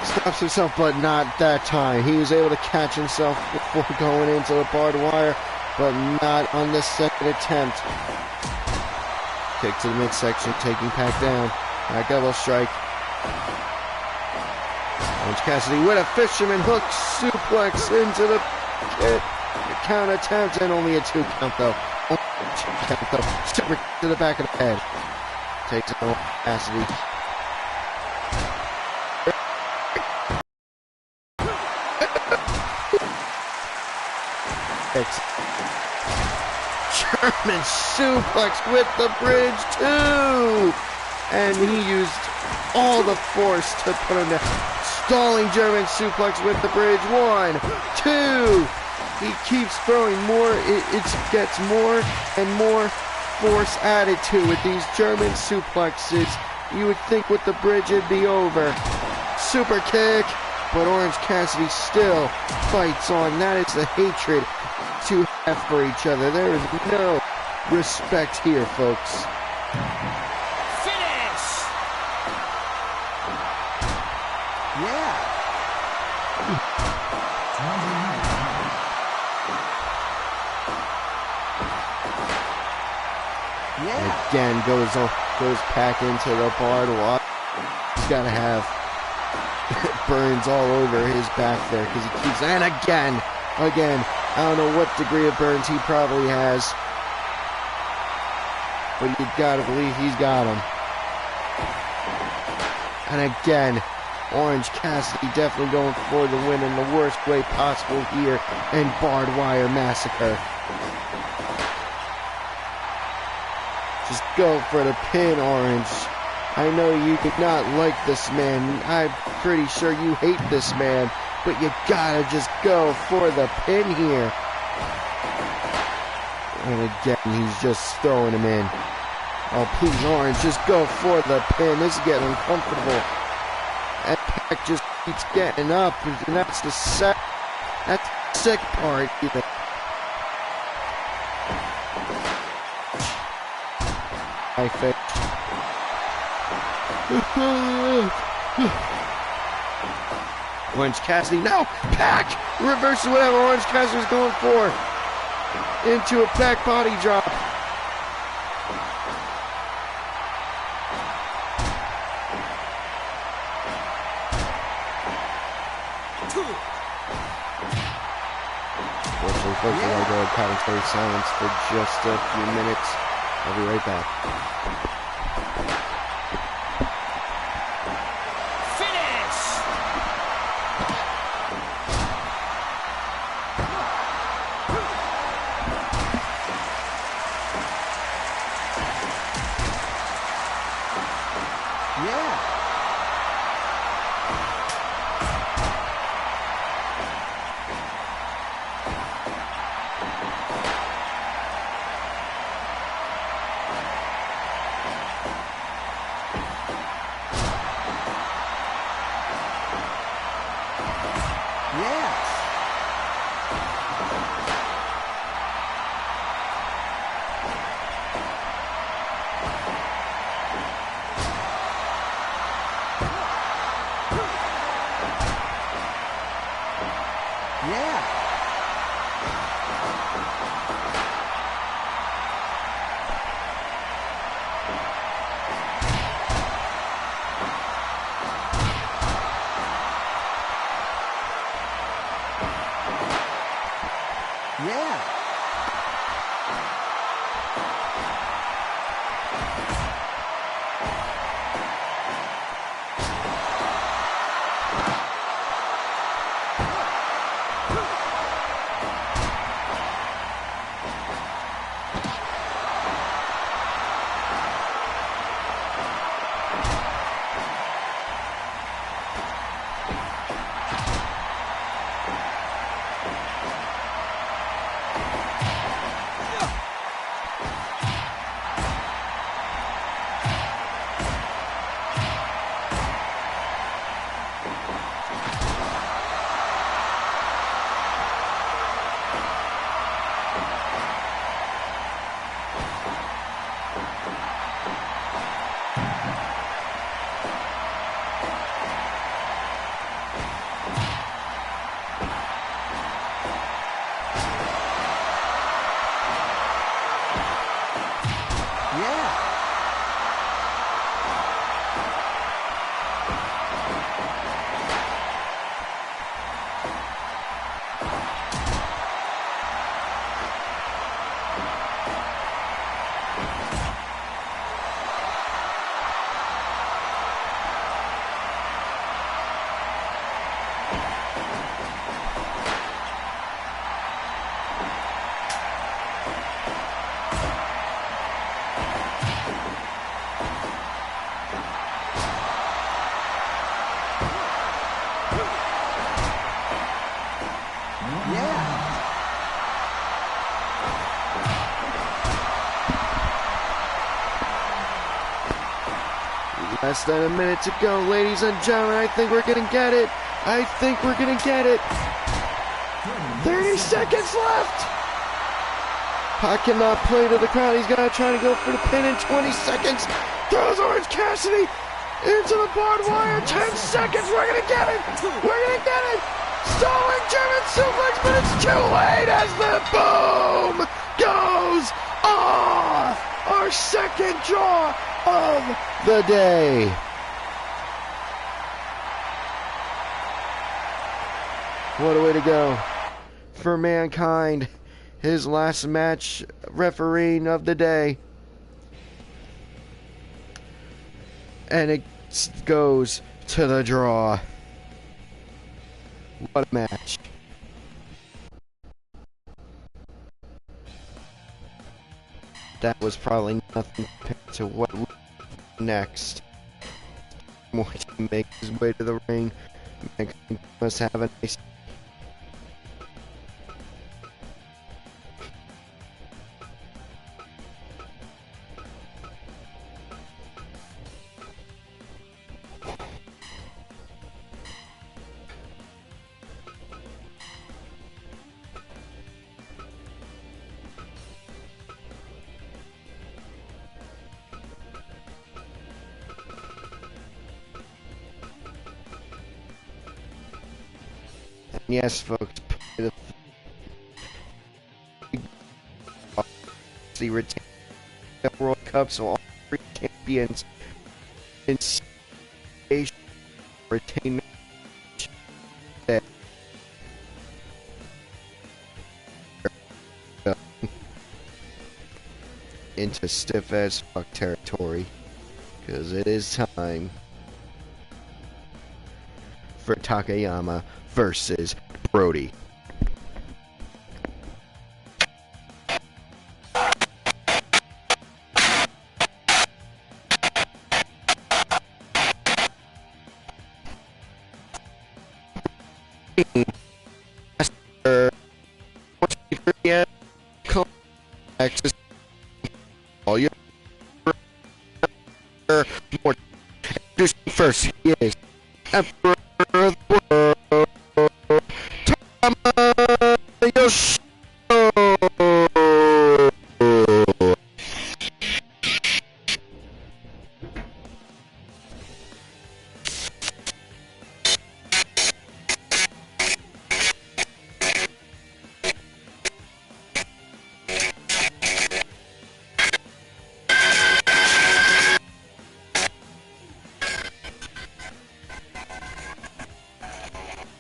stops himself, but not that time. He was able to catch himself before going into the barbed wire, but not on the second attempt. Kick to the midsection, taking Pac down. Back elbow strike. Orange Cassidy with a fisherman hook suplex into the count attempt, and only a 2 count though. Only 2 count though. Super to the back of the head. Takes it Orange Cassidy. German suplex with the bridge, 2! And he used all the force to put him down. Stalling German suplex with the bridge, 1, 2! He keeps throwing more, it gets more and more force added to with these German suplexes. You would think with the bridge it'd be over. Super kick, but Orange Cassidy still fights on. That is the hatred to have for each other. There is no respect here, folks. Finish! Yeah. Yeah. Again, goes Pac into the barbed wire. He's got to have burns all over his back there because he keeps... And again, I don't know what degree of burns he probably has, but you gotta believe he's got them. And again, Orange Cassidy definitely going for the win in the worst way possible here in Barbed Wire Massacre. Just go for the pin, Orange. I know you do not like this man. I'm pretty sure you hate this man. but you gotta just go for the pin here. And again, he's just throwing him in. Oh, please, Orange, just go for the pin. This is getting uncomfortable. And Peck just keeps getting up, and that's the sick part. I faked. Orange Cassidy, no! Pack! Reverses whatever Orange Cassidy's going for. Into a back body drop. Fortunately, folks, we're going to go and commentary silence for just a few minutes. I'll be right back. Less than a minute to go, ladies and gentlemen. I think we're gonna get it. I think we're gonna get it. 30 seconds left. Pac cannot play to the crowd. He's gotta try to go for the pin in 20 seconds. Throws Orange Cassidy into the barbed wire. 10 seconds. We're gonna get it. We're gonna get it. Stalling German suplex, but it's too late as the boom goes off. Our second draw of the day. What a way to go for Mankind. His last match refereeing of the day. And it goes to the draw. What a match. That was probably nothing compared to what we next. More to make his way to the ring Must have a nice. Yes, folks, the retain the World Cup, so all three champions in retain into stiff as fuck territory, because it is time for Takayama versus Brody. Climax is all you more. First, he is Emperor of the World, Tamayoshi.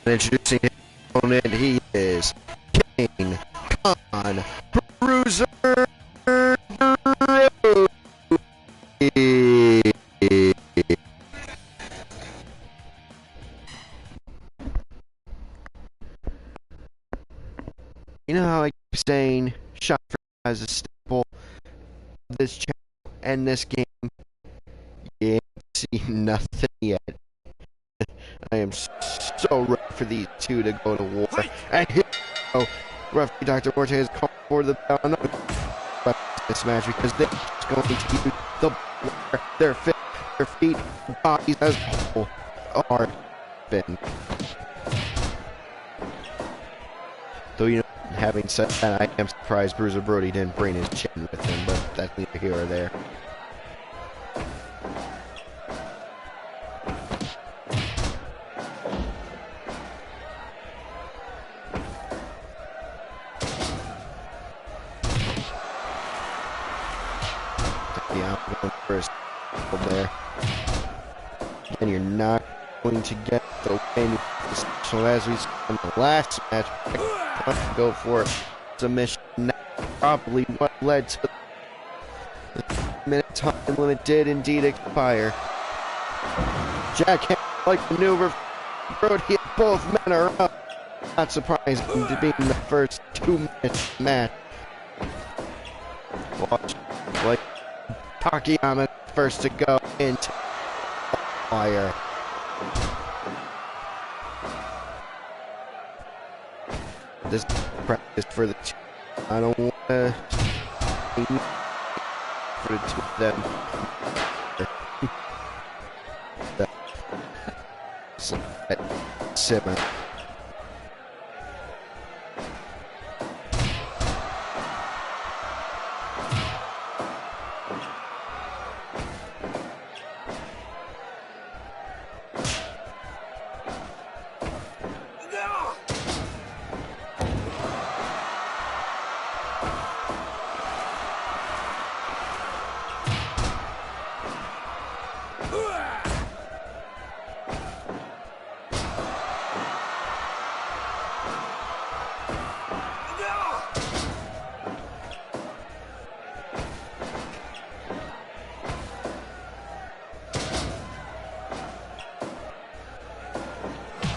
Introducing his opponent, he is King Khan Bruiser Brody. You know how I keep saying shot for as a staple of this channel and this game? You ain't seen nothing yet. I am so ready for these two to go to war. And here we go. Referee Dr. Ortega has called for the bell. This match because they're just going to use their feet, bodies as whole are been. Though, you know, having said that, I am surprised Bruiser Brody didn't bring his chin with him, but that's neither here or there. Yeah, I'm going first there. And you're not going to get the win. So as we saw in the last match, go for submission. Probably what led to the minute time limit did indeed expire. Jack like maneuver. Brody, both men are up. Not surprising to be in the first 2 minutes match. Watch like Takayama first to go into fire. This practice for the two. I don't want to for the two of them. Simmer.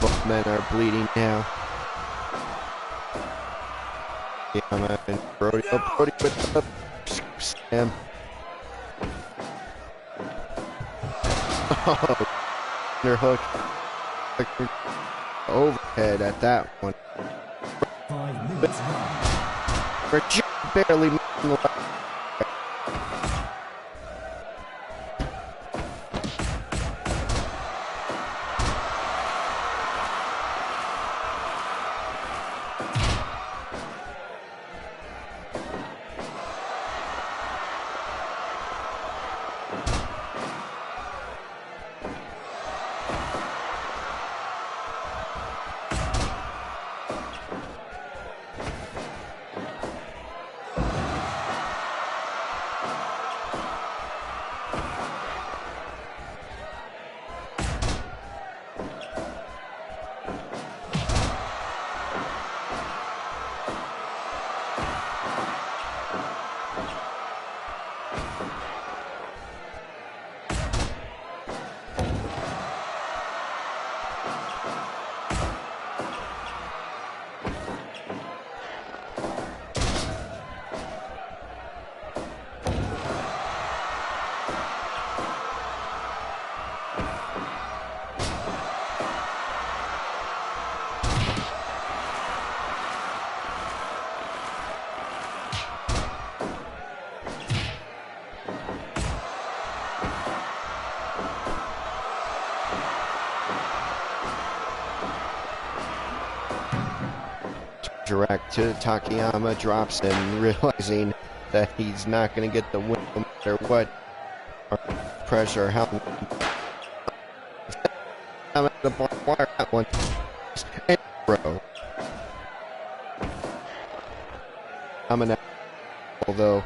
Both men are bleeding now. Yeah, man. Brody, oh, Brody with the slam. Oh, underhook. overhead at that one. 5 minutes left. For just barely making the left. Direct to Takayama, drops in, realizing that he's not going to get the win no matter what. Or pressure, or how. I'm at the barbed wire, that one. And bro. I'm an although.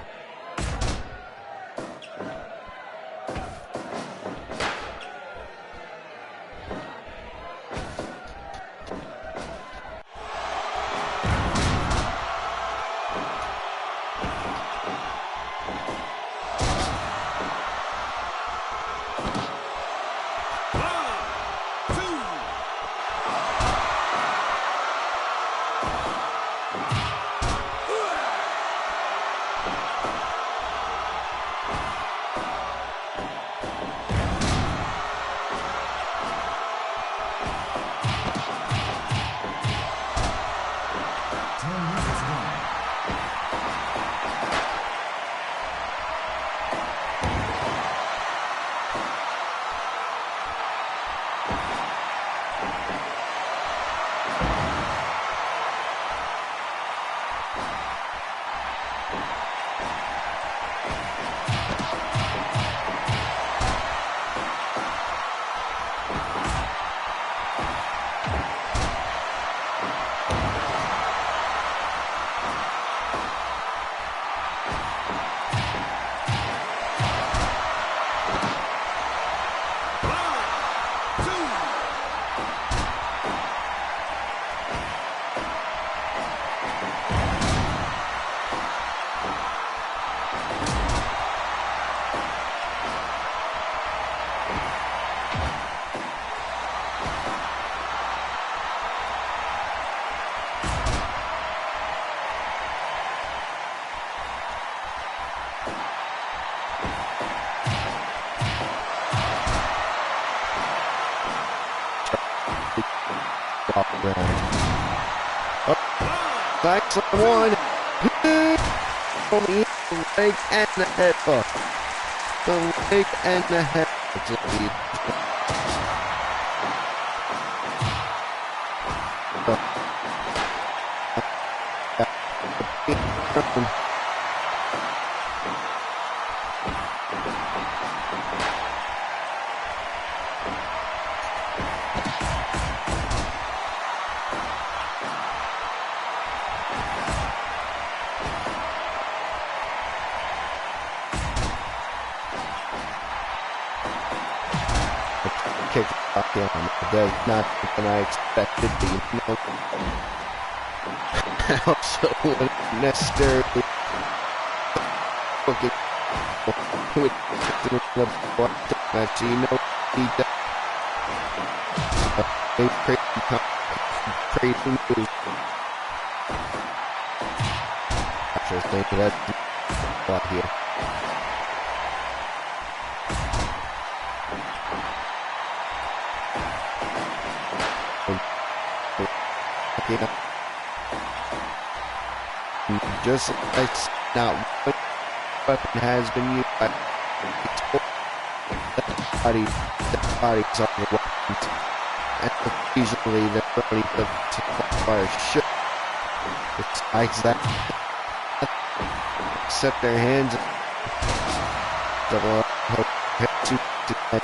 Back on one. On the leg and the headbutt. The leg and the headbutt. Kick off him. That's not something I expected to be. No. Also, wouldn't necessarily looking with the match. You know, he does a crazy move. I just think that's a lot here. Yeah. Just like not one weapon has been used by the bodies are the weapons. And occasionally the body of the fire should. Besides that, except their hands double up, head to head.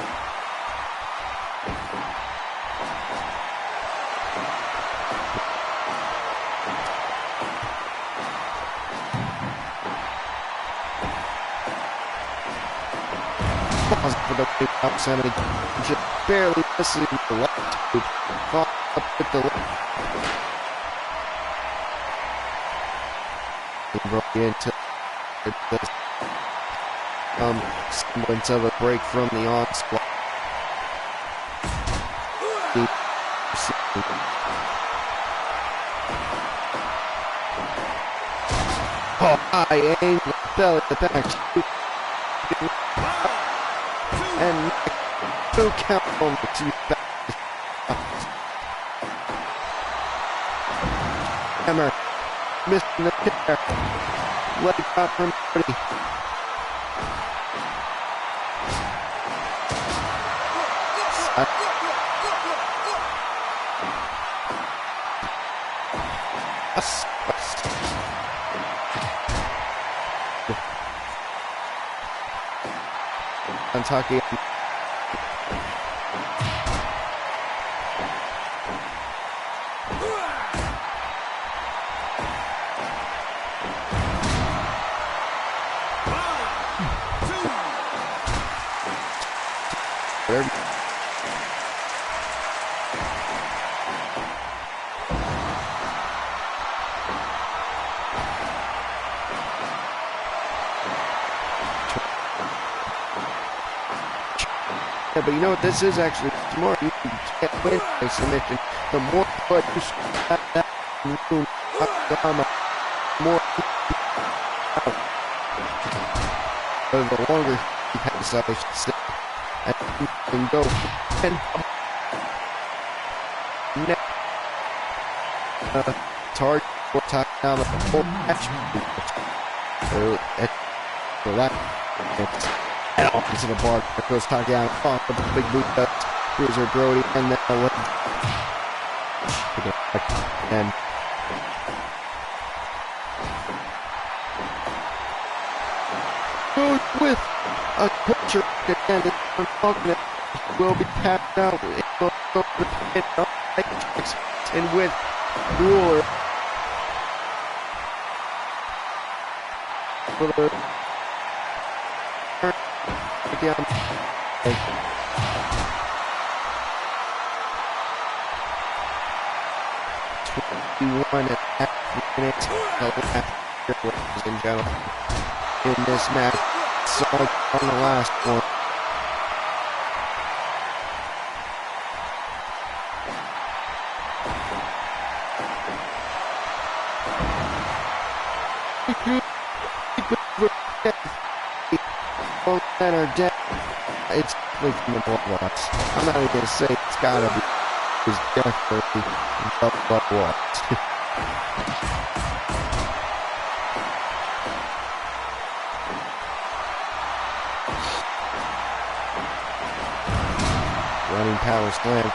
For the big outside, just barely missing the left tube. Caught up with the left. He broke into the semblance of a break from the onslaught. Oh, high angle, belly, the back. And two count on the two back. Hammer missing the kick there. Leg drop from Brody. Kentucky. Yeah, but you know what? This is actually more. You can't win by submission. The more blood you have that room, more the longer you have to sit and you can go and target or top down the whole match. The left. And off into the bar. That goes Takeano off with the big boot up. Bruiser Brody and then and goes with a picture again. I'm talking it will be tapped out. It will go to the pin and with Ruler for the again. 21 and a half minutes ladies and gentlemen, in this match. So on the last one. Both men are dead. It's definitely from the blood loss. I'm not even going to say it's got to be. It's definitely the blood loss. Running power slam.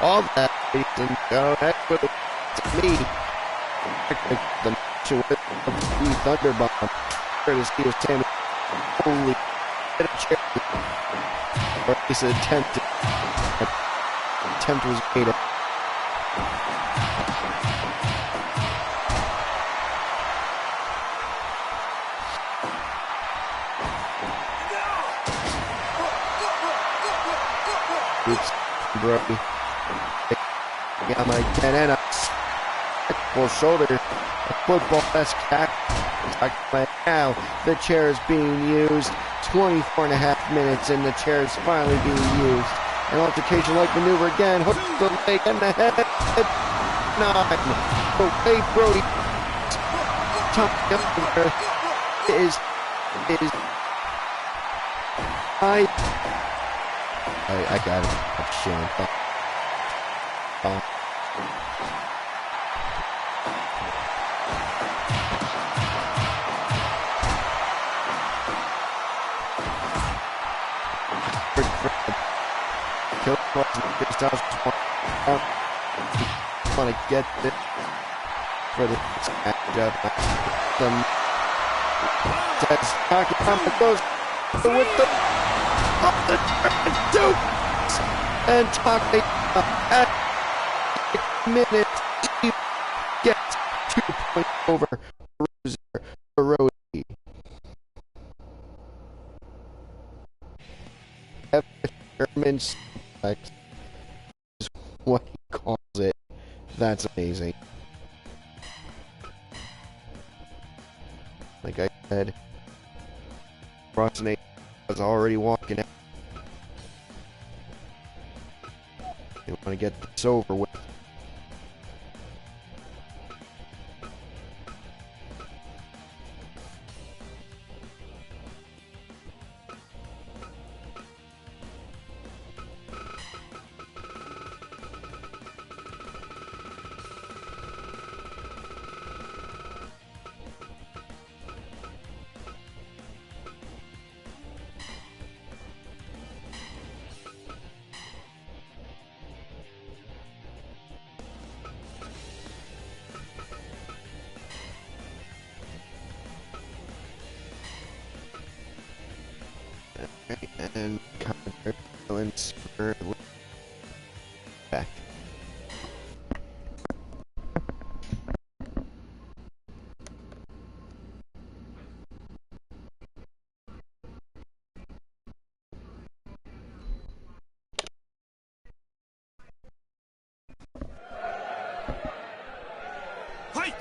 All that, ladies and gentlemen, that's what to me. The match with the Thunderbomb. Courtesy of Sammy. Holy bit of charity. Or at least an attempt. Attempt was made at. Oops, Brody. Yeah, my again, and a full shoulder, a football-esque tack. Now the chair is being used. 24 and a half minutes, and the chair is finally being used. An altercation-like maneuver again. Hook the leg and the head. 9. The way Brody top up there. is I got it. I'm shame. Kill want to get this for the matchup. That's Takayama goes with the two and Takayama at minute he gets 2 points over Rosie. German suplex is what he calls it. That's amazing. Like I said, Rossnate was already walking out. They want to get this over with. And counter balance for back. Fight!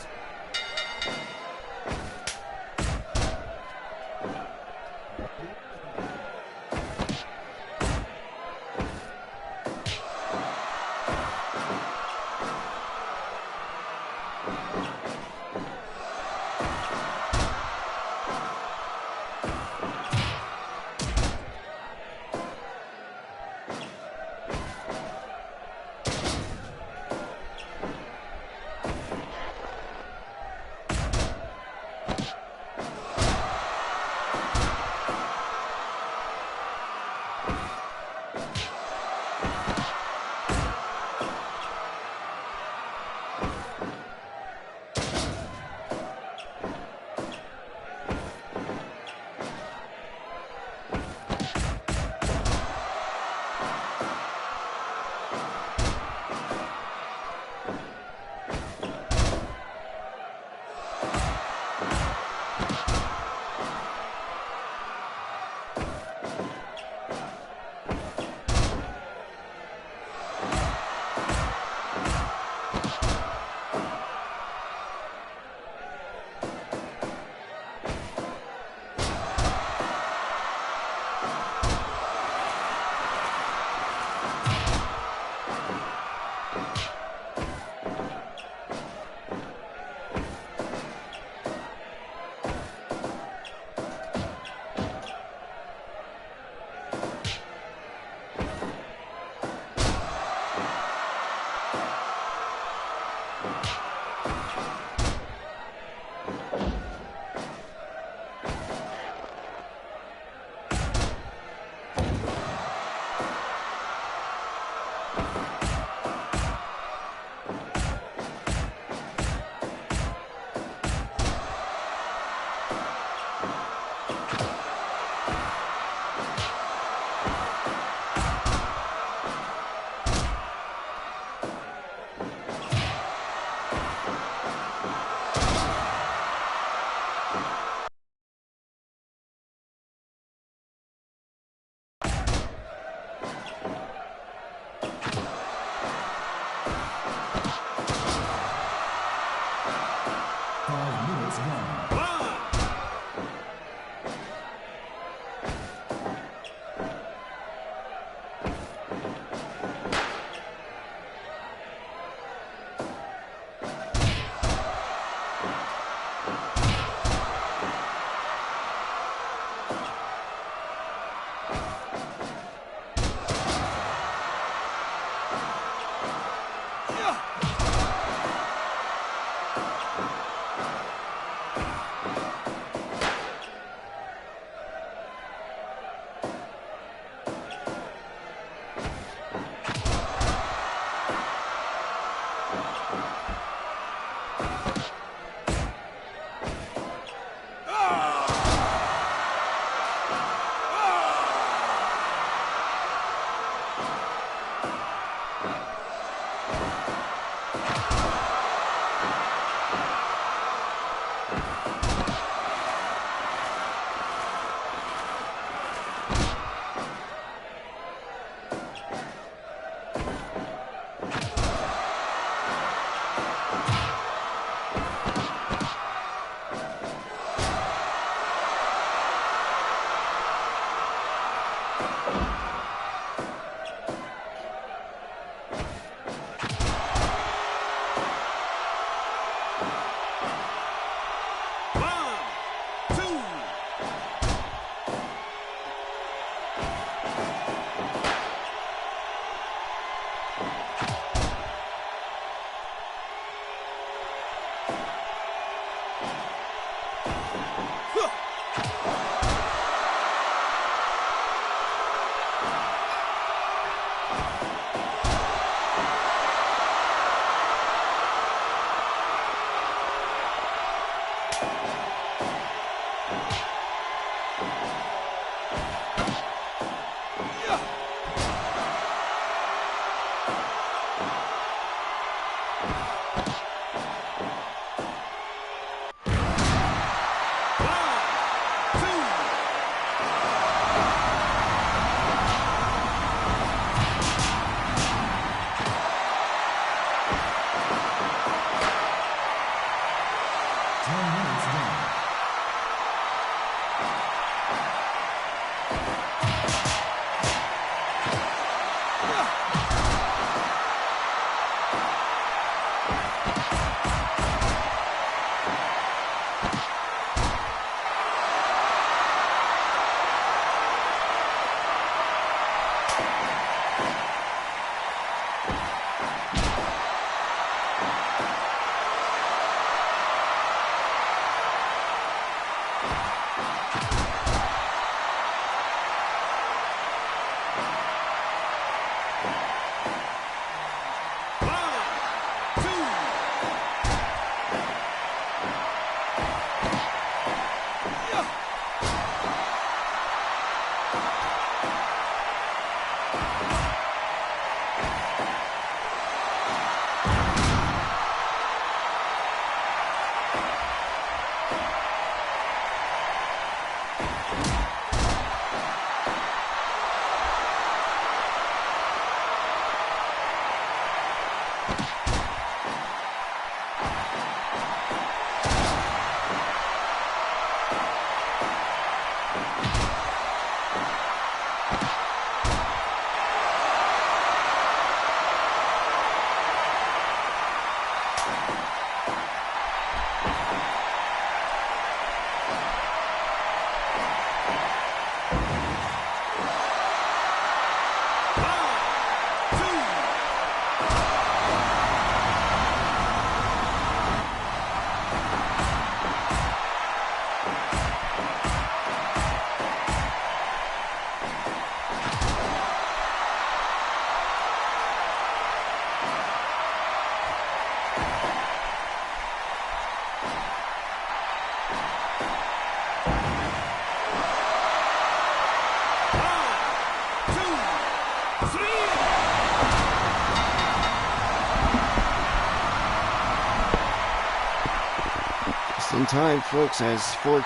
In time, folks, as 14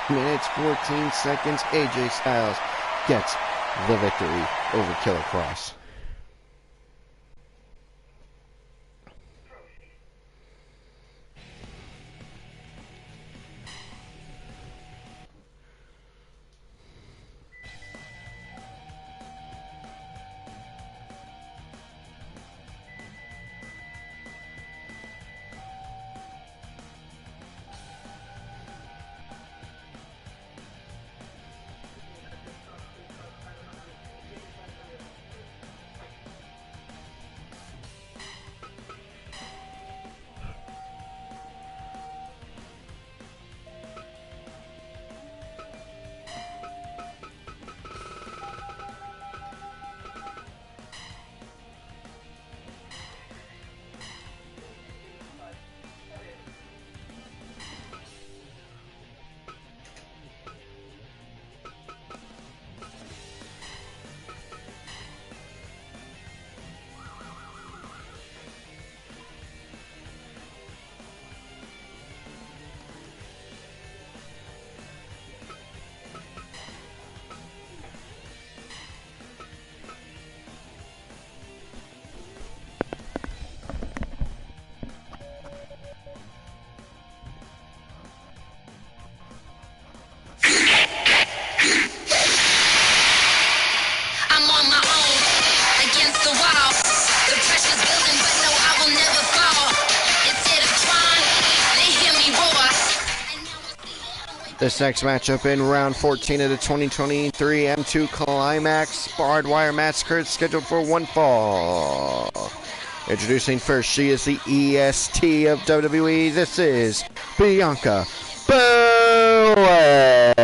minutes, 14 seconds, AJ Styles gets the victory over Killer Cross. This next matchup in round 14 of the 2023 M2 Climax Barbed Wire Massacre is scheduled for one fall. Introducing first, she is the EST of WWE. This is Bianca Belair.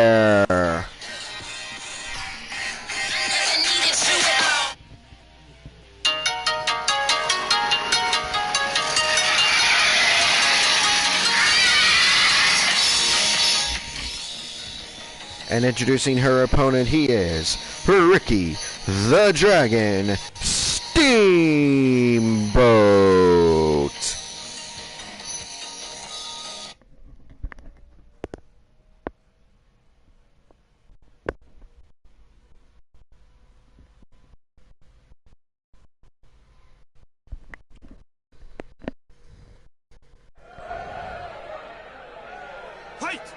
And introducing her opponent, he is Ricky the Dragon Steamboat. Fight!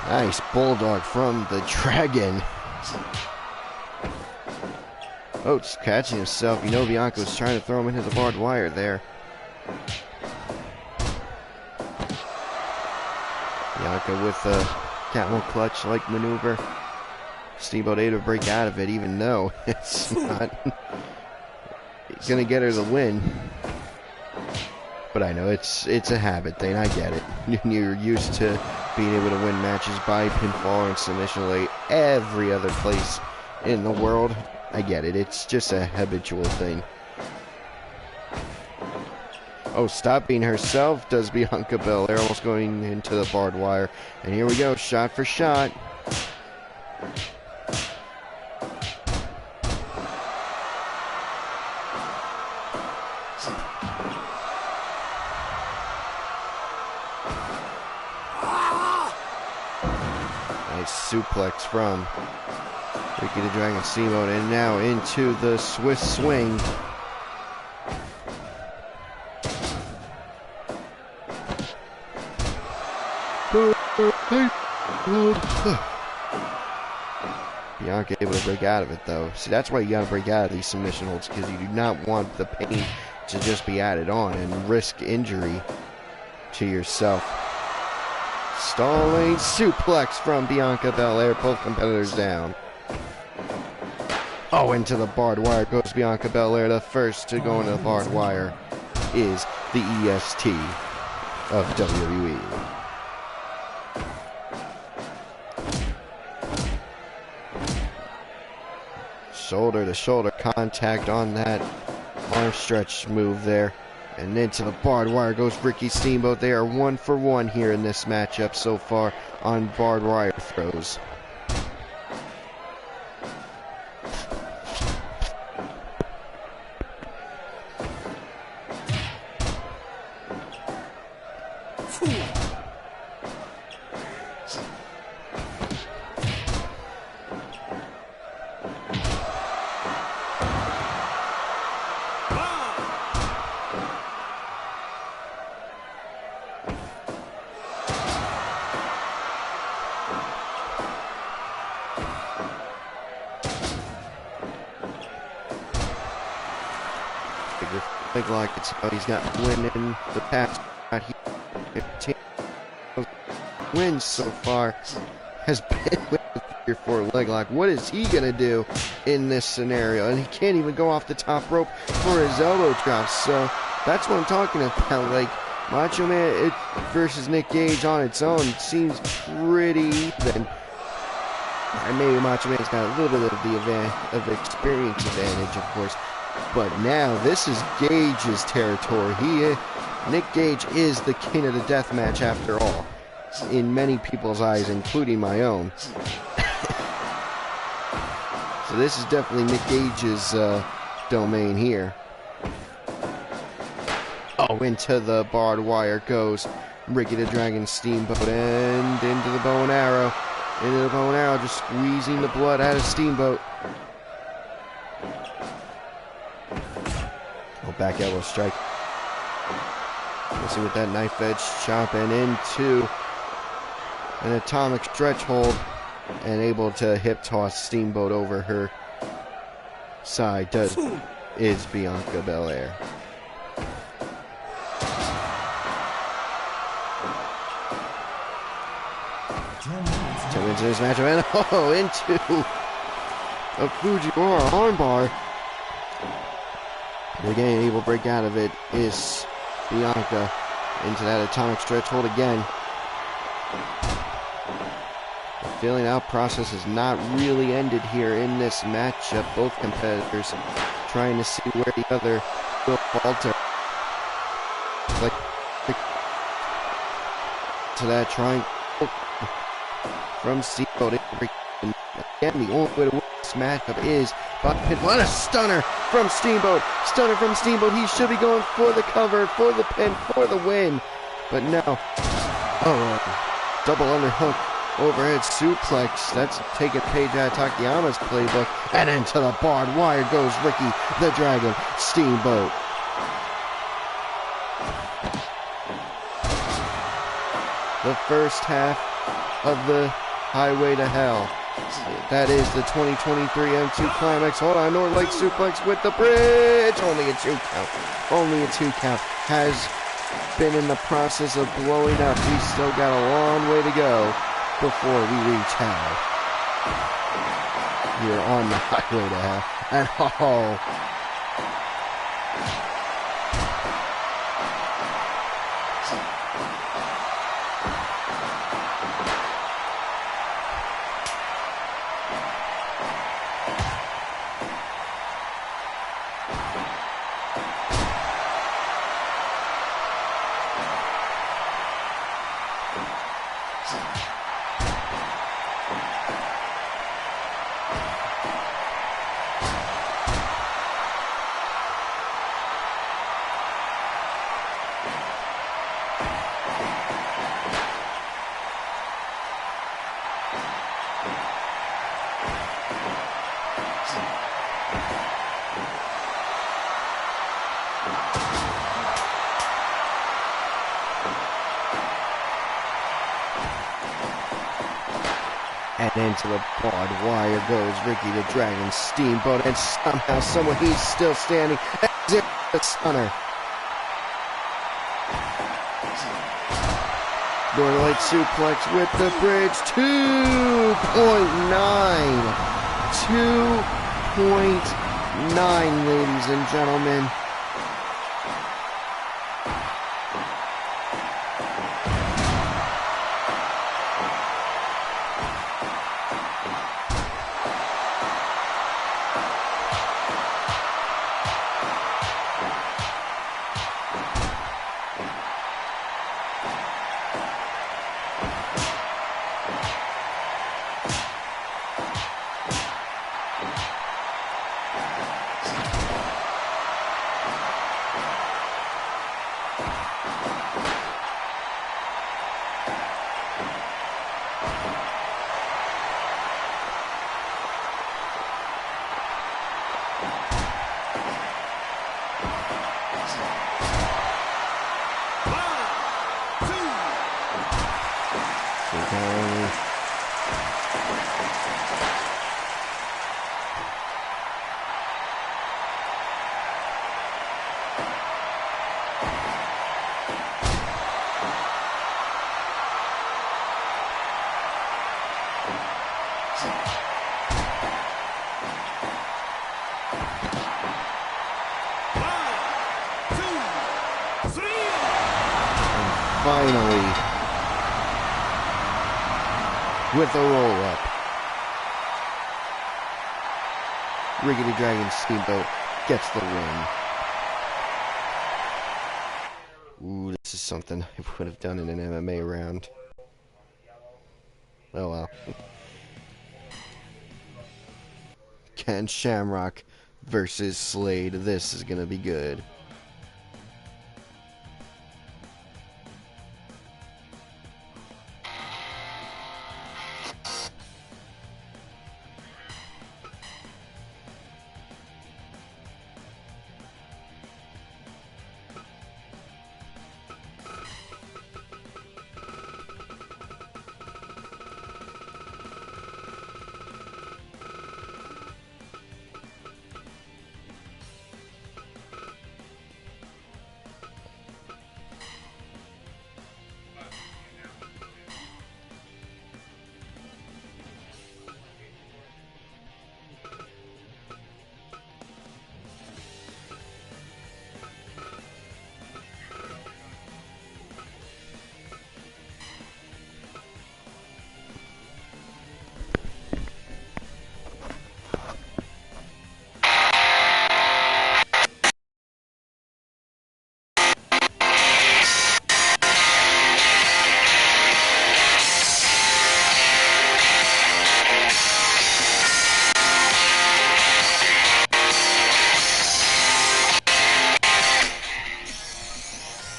Nice bulldog from the Dragon. Oates catching himself. You know Bianca was trying to throw him into the barbed wire there. Bianca with a catwalk clutch-like maneuver. Steamboat able to break out of it, even though it's not gonna get her the win. But I know it's a habit thing. I get it. You're used to being able to win matches by pinfall and submission like every other place in the world. I get it. It's just a habitual thing. Oh, stop being herself, does Bianca Belair, almost going into the barbed wire. And here we go, shot for shot. Nice suplex from Ricky the Dragon Steamboat, and now into the Swiss swing. Bianca able to break out of it though. See, that's why you gotta break out of these submission holds, because you do not want the pain to just be added on and risk injury to yourself. Stalling suplex from Bianca Belair, both competitors down. Oh, into the barbed wire goes Bianca Belair. The first to go into the barbed wire is the EST of WWE. Shoulder to shoulder contact on that arm stretch move there. And into the barbed wire goes Ricky Steamboat. They are 1 for 1 here in this matchup so far on barbed wire throws. Think like it's how he's got win in the past. Wins so far has been with the figure 4 leg lock. What is he gonna do in this scenario? And he can't even go off the top rope for his elbow drops. So that's what I'm talking about. Like Macho Man versus Nick Gage on its own seems pretty even. And maybe Macho Man's got a little bit of the experience advantage, of course. But now this is Gage's territory. Nick Gage is the king of the death match after all, in many people's eyes, including my own. So this is definitely Nick Gage's domain here. Oh, into the barbed wire goes Ricky the Dragon Steamboat, and into the bow and arrow. Into the bow and arrow, just squeezing the blood out of Steamboat. Oh, back elbow strike. Let's see with that knife edge chop, and into an atomic stretch hold, and able to hip toss Steamboat over her side is Bianca Belair. Into this matchup, and into a Fujiwara armbar. And again, able to break out of it is Bianca into that atomic stretch hold again. The feeling out process has not really ended here in this matchup. Both competitors trying to see where the other will falter. Like to that trying from Steamboat. Again, the only way to win this matchup is by pin. What a stunner from Steamboat! Stunner from Steamboat. He should be going for the cover, for the pin, for the win. But no. Oh, double underhook, overhead suplex. That's taking a page out of Takayama's playbook. And into the barbed wire goes Ricky the Dragon Steamboat. The first half of the Highway to Hell. That is the 2023 M2 Climax. Hold on, North Lake suplex with the bridge. Only a 2 count. Only a 2 count. Has been in the process of blowing up. We still got a long way to go before we reach hell. Here on the Highway to Hell. And into the barbed wire goes Ricky the Dragon Steamboat, and somehow, he's still standing. And the stunner. Northern Light suplex with the bridge. 2.9. 2.9, ladies and gentlemen. Finally, with a roll-up, Ricky the Dragon Steamboat gets the win. Ooh, this is something I would have done in an MMA round. Oh well. Ken Shamrock versus Slade. This is gonna be good.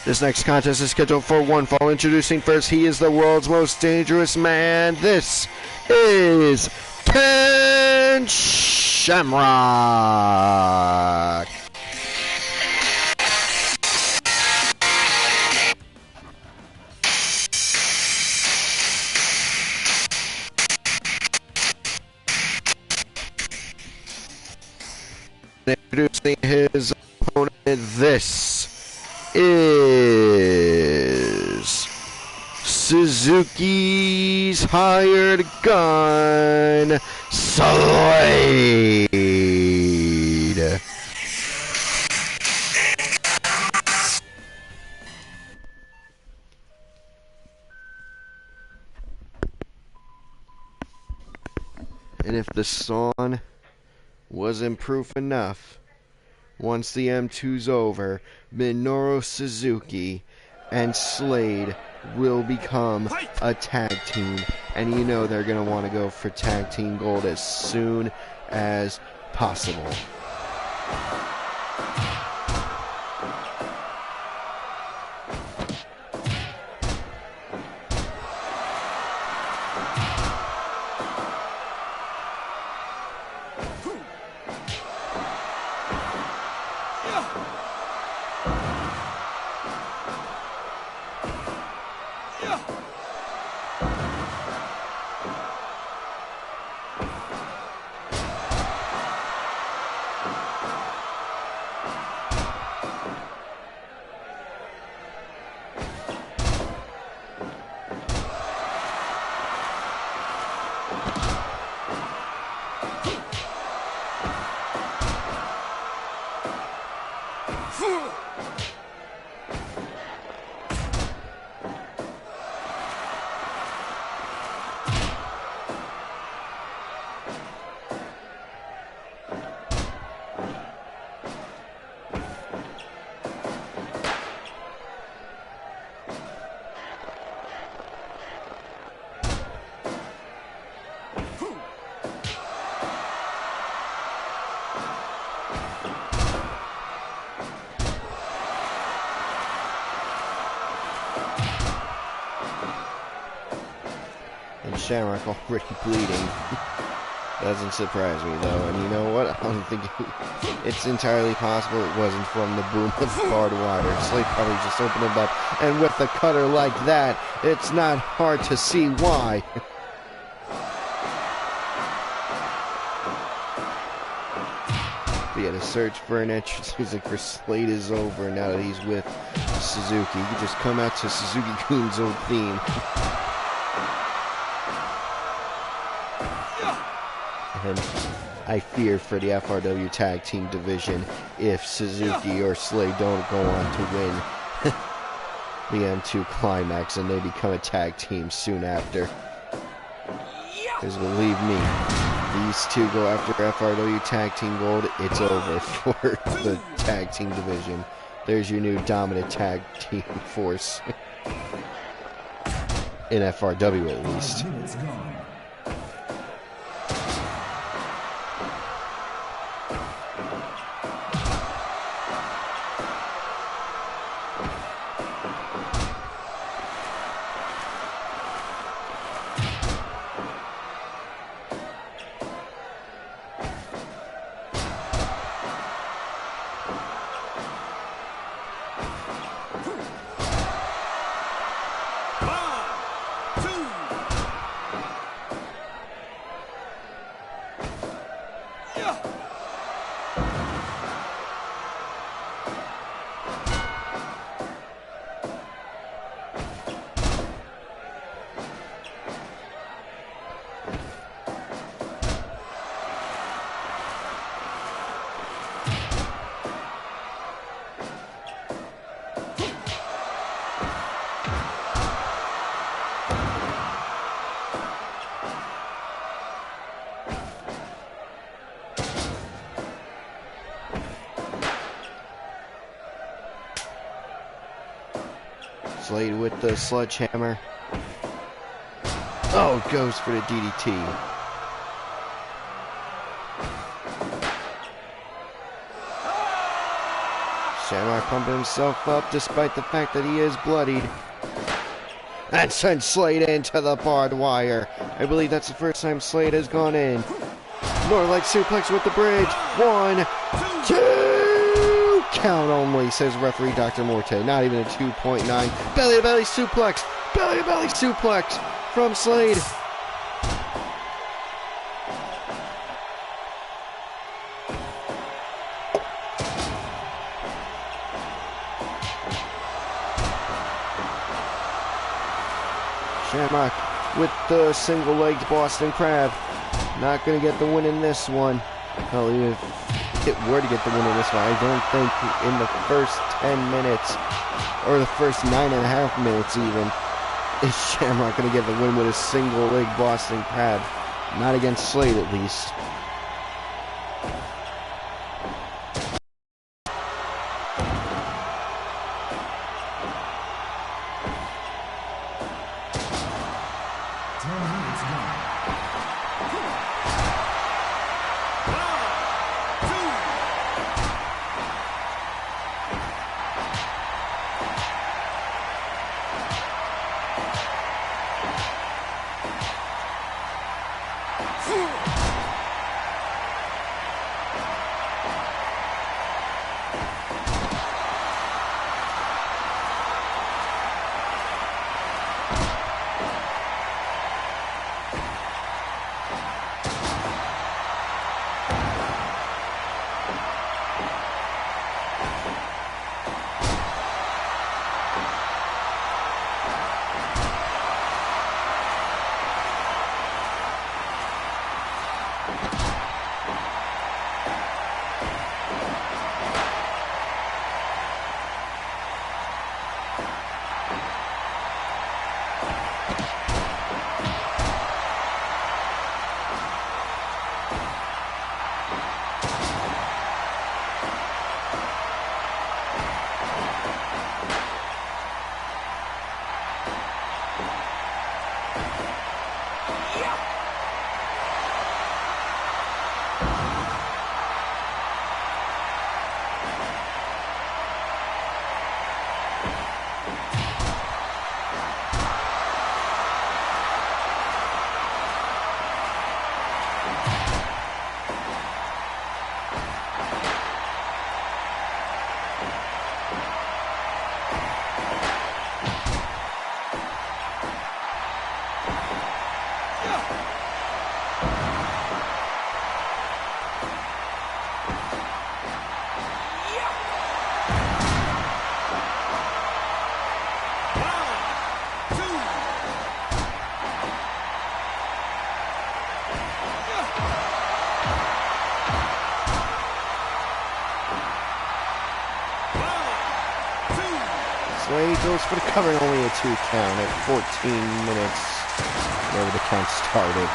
This next contest is scheduled for one fall. Introducing first, he is the world's most dangerous man. This is Ken Shamrock. Introducing his opponent, this is Suzuki's hired gun, Slade. And if the song wasn't proof enough, once the M2's over, Minoru Suzuki and Slade will become a tag team. And you know they're going to want to go for tag team gold as soon as possible. Shamrock already bleeding. Doesn't surprise me though, and you know what? I don't think it's entirely possible it wasn't from the boom of barbed wire. Slade probably just opened it up, and with a cutter like that, it's not hard to see why. But yeah, the search for an entrance music for Slade is over now that he's with Suzuki. You can just come out to Suzuki-kun's old theme. And I fear for the FRW tag team division if Suzuki or Slade don't go on to win the M2 Climax and they become a tag team soon after. Because believe me, These two go after FRW Tag Team Gold. It's over for the Tag Team division. There's your new dominant Tag Team force. In FRW at least. 5 minutes gone. Slade with the sledgehammer. Oh, goes for the DDT. Shamrock pumping himself up despite the fact that he is bloodied. And sends Slade into the barbed wire. I believe that's the first time Slade has gone in. Norlight suplex with the bridge. 1, 2. Count only, says referee Dr. Morte. Not even a 2.9. Belly-to-belly suplex. Belly-to-belly suplex from Slade. Shamrock with the single-legged Boston Crab. Not going to get the win in this one. Hell, even if it were to get the win in this one, I don't think in the first 10 minutes, or the first 9.5 minutes even, is Shamrock going to get the win with a single-legged Boston Crab. Not against Slade, at least. Slade goes for the cover and only a 2 count at 14 minutes, whenever the count started.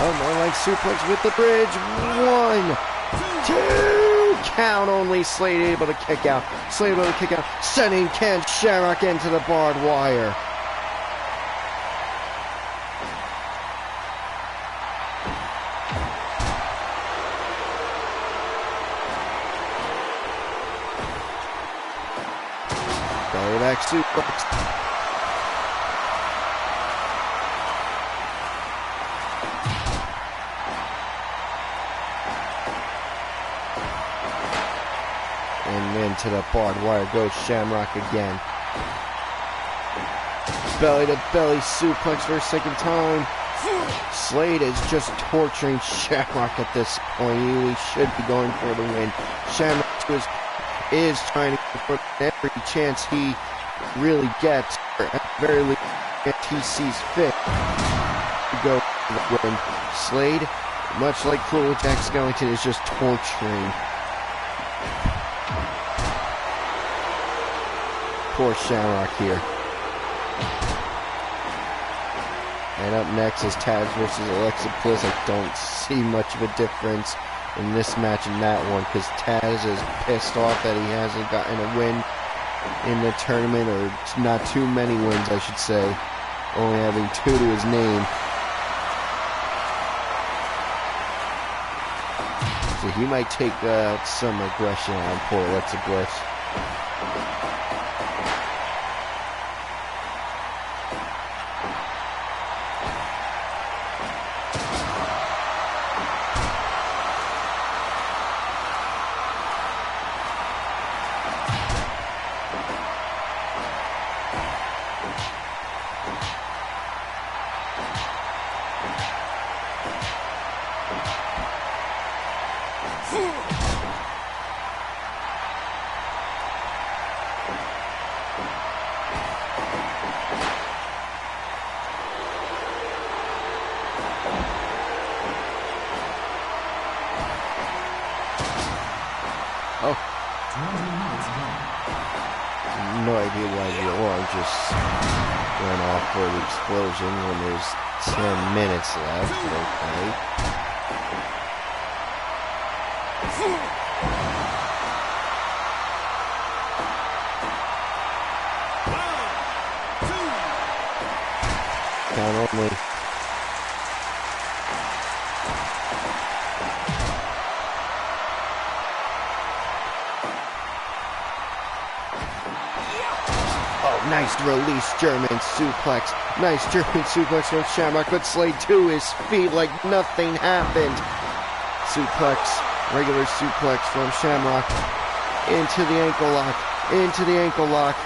Oh, more like suplex with the bridge. 1, 2. Count only. Slade able to kick out. Slade able to kick out. Sending Ken Shamrock into the barbed wire. Belly back suplex. And into the barbed wire goes Shamrock again. Belly to belly suplex for a second time. Slade is just torturing Shamrock at this point. He should be going for the win. Shamrock is trying to go for every chance he really gets, or at the very least he sees fit to go for the win. Slade, much like Cruel Jack Skellington, is just torturing poor Shamrock here. And up next is Taz versus Alexa Bliss. I don't see much of a difference in this match and that one, because Taz is pissed off that he hasn't gotten a win in the tournament, or not too many wins, I should say, only having 2 to his name. So he might take some aggression on poor Alexa Bliss. Oh. 20 minutes gone. No idea why the alarm just went off for the explosion when there's 10 minutes left. Okay. Count only. Nice release German suplex. Nice German suplex from Shamrock, but Slade to his feet like nothing happened. Suplex, regular suplex from Shamrock into the ankle lock, into the ankle lock.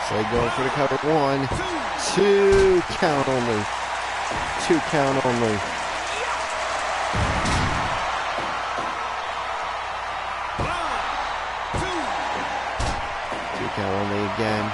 Slade going for the cover. 1, 2, count only. 2 count only. Two count only again.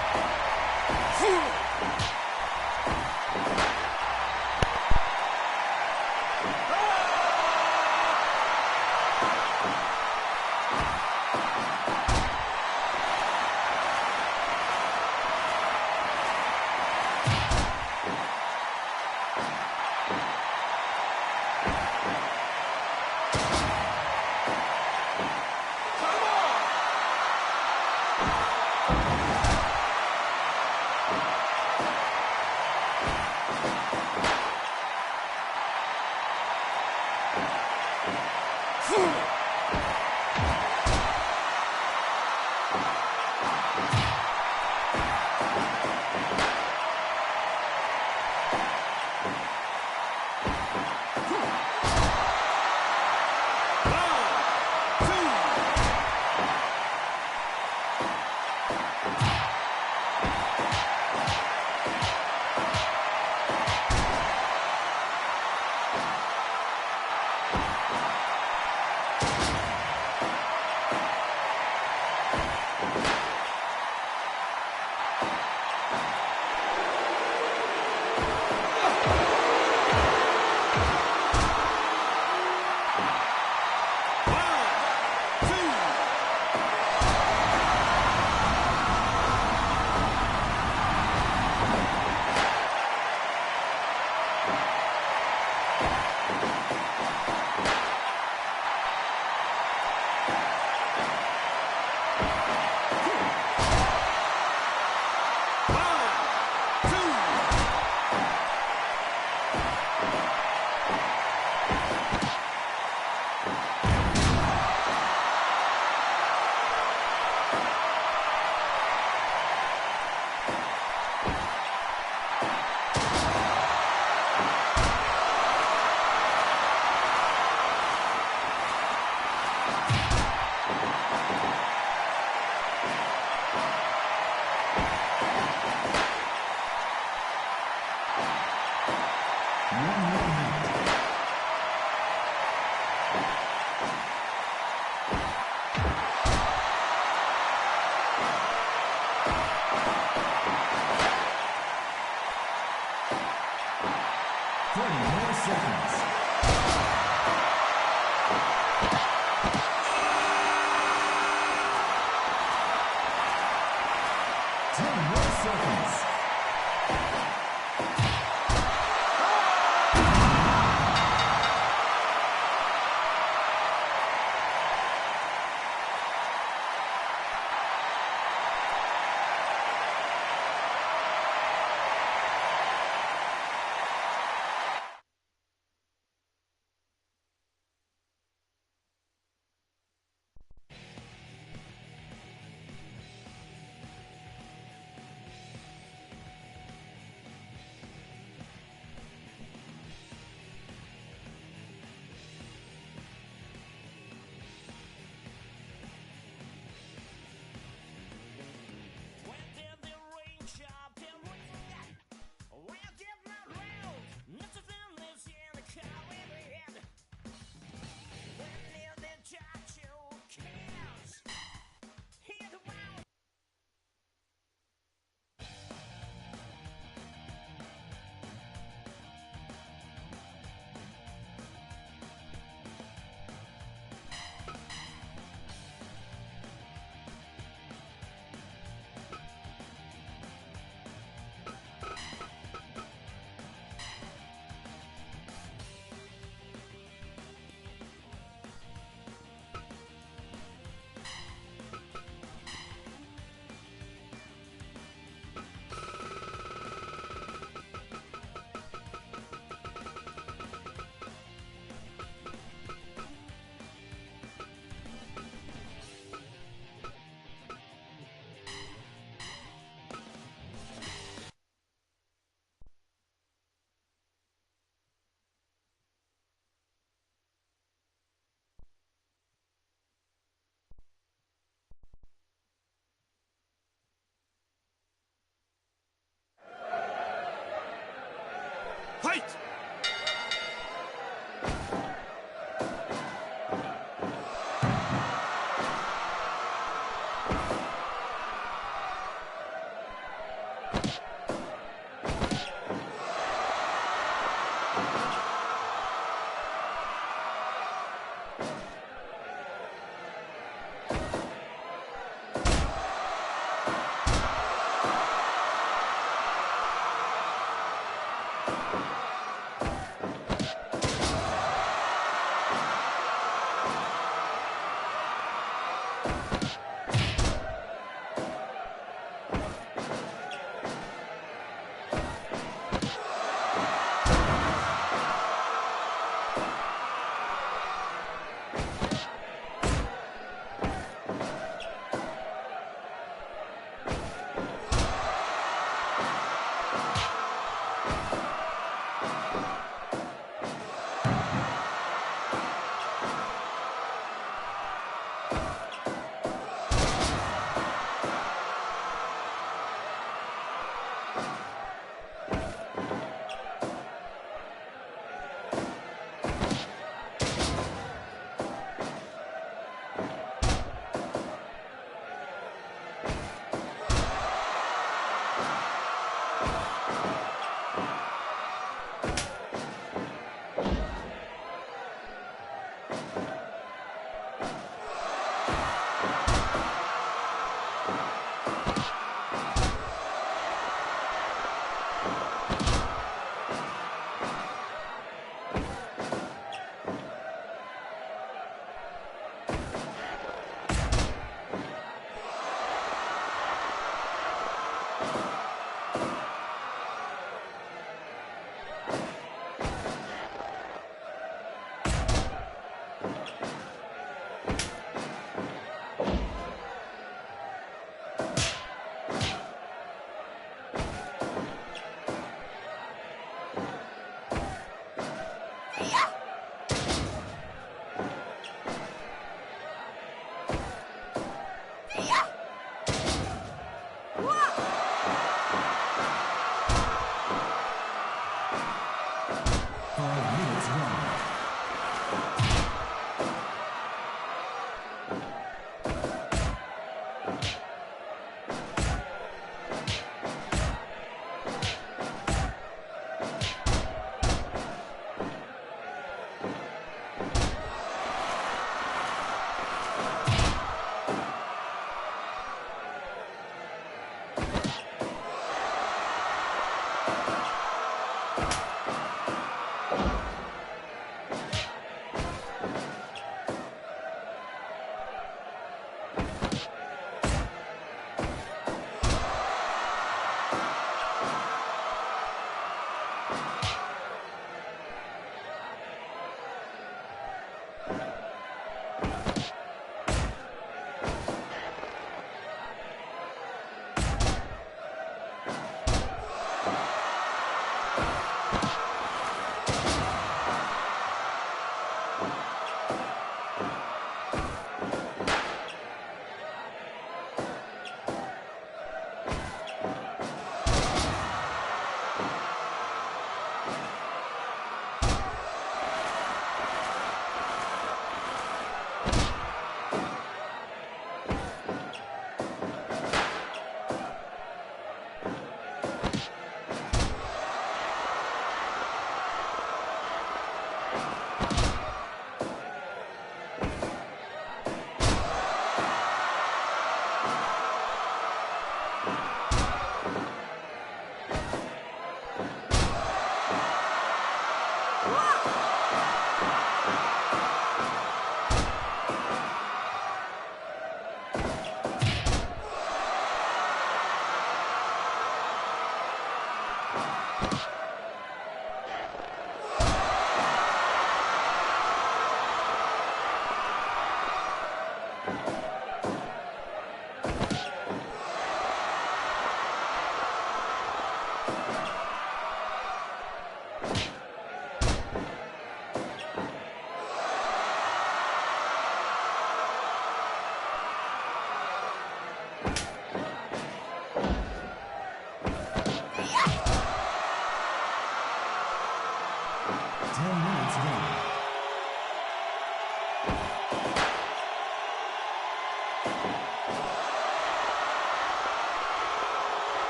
More seconds. 10 more seconds.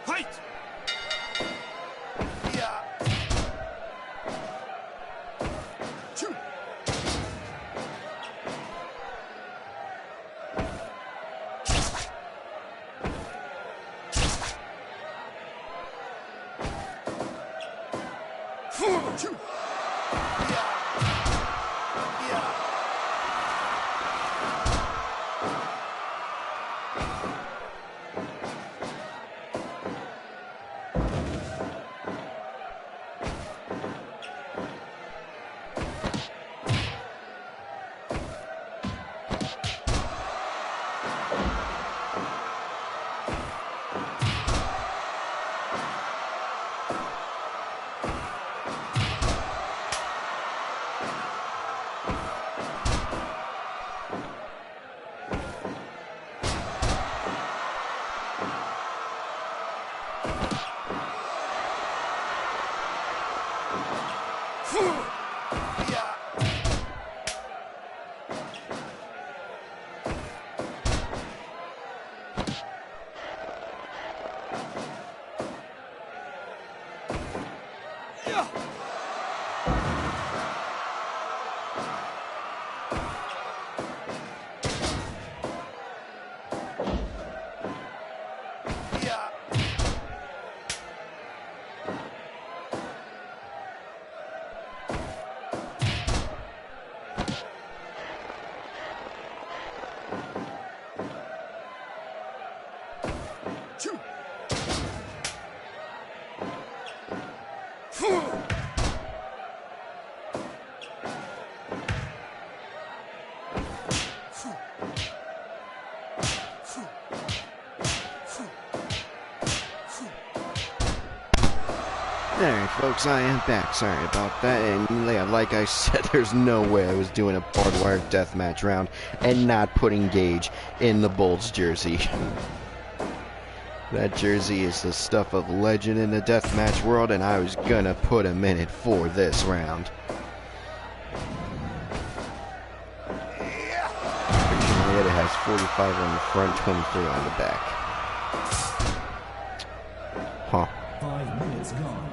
Fight! Alright folks, I am back. Sorry about that. And yeah, like I said, there's no way I was doing a barbed wire deathmatch round and not putting Gage in the Bulls jersey. That jersey is the stuff of legend in the deathmatch world, and I was gonna put him in it for this round. It has 45 on the front, 23 on the back. Huh. 5 minutes gone.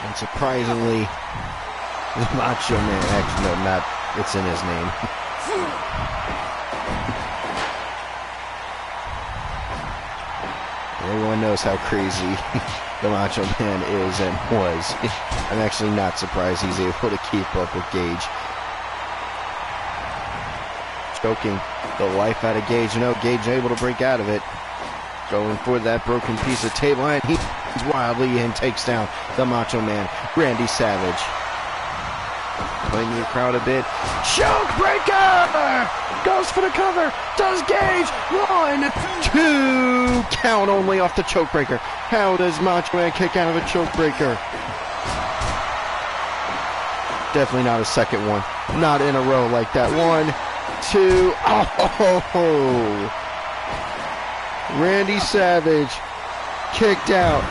And surprisingly, the Macho Man, actually, no, not, it's in his name. Everyone knows how crazy the Macho Man is and was. I'm actually not surprised he's able to keep up with Gage. Choking the life out of Gage. You know, Gage able to break out of it. Going for that broken piece of table, and he wildly and takes down the Macho Man, Randy Savage. Playing the crowd a bit. Choke breaker! Goes for the cover. Does Gage. 1, 2. Count only off the choke breaker. How does Macho Man kick out of a choke breaker? Definitely not a second one. Not in a row like that. 1, 2. Oh! Randy Savage kicked out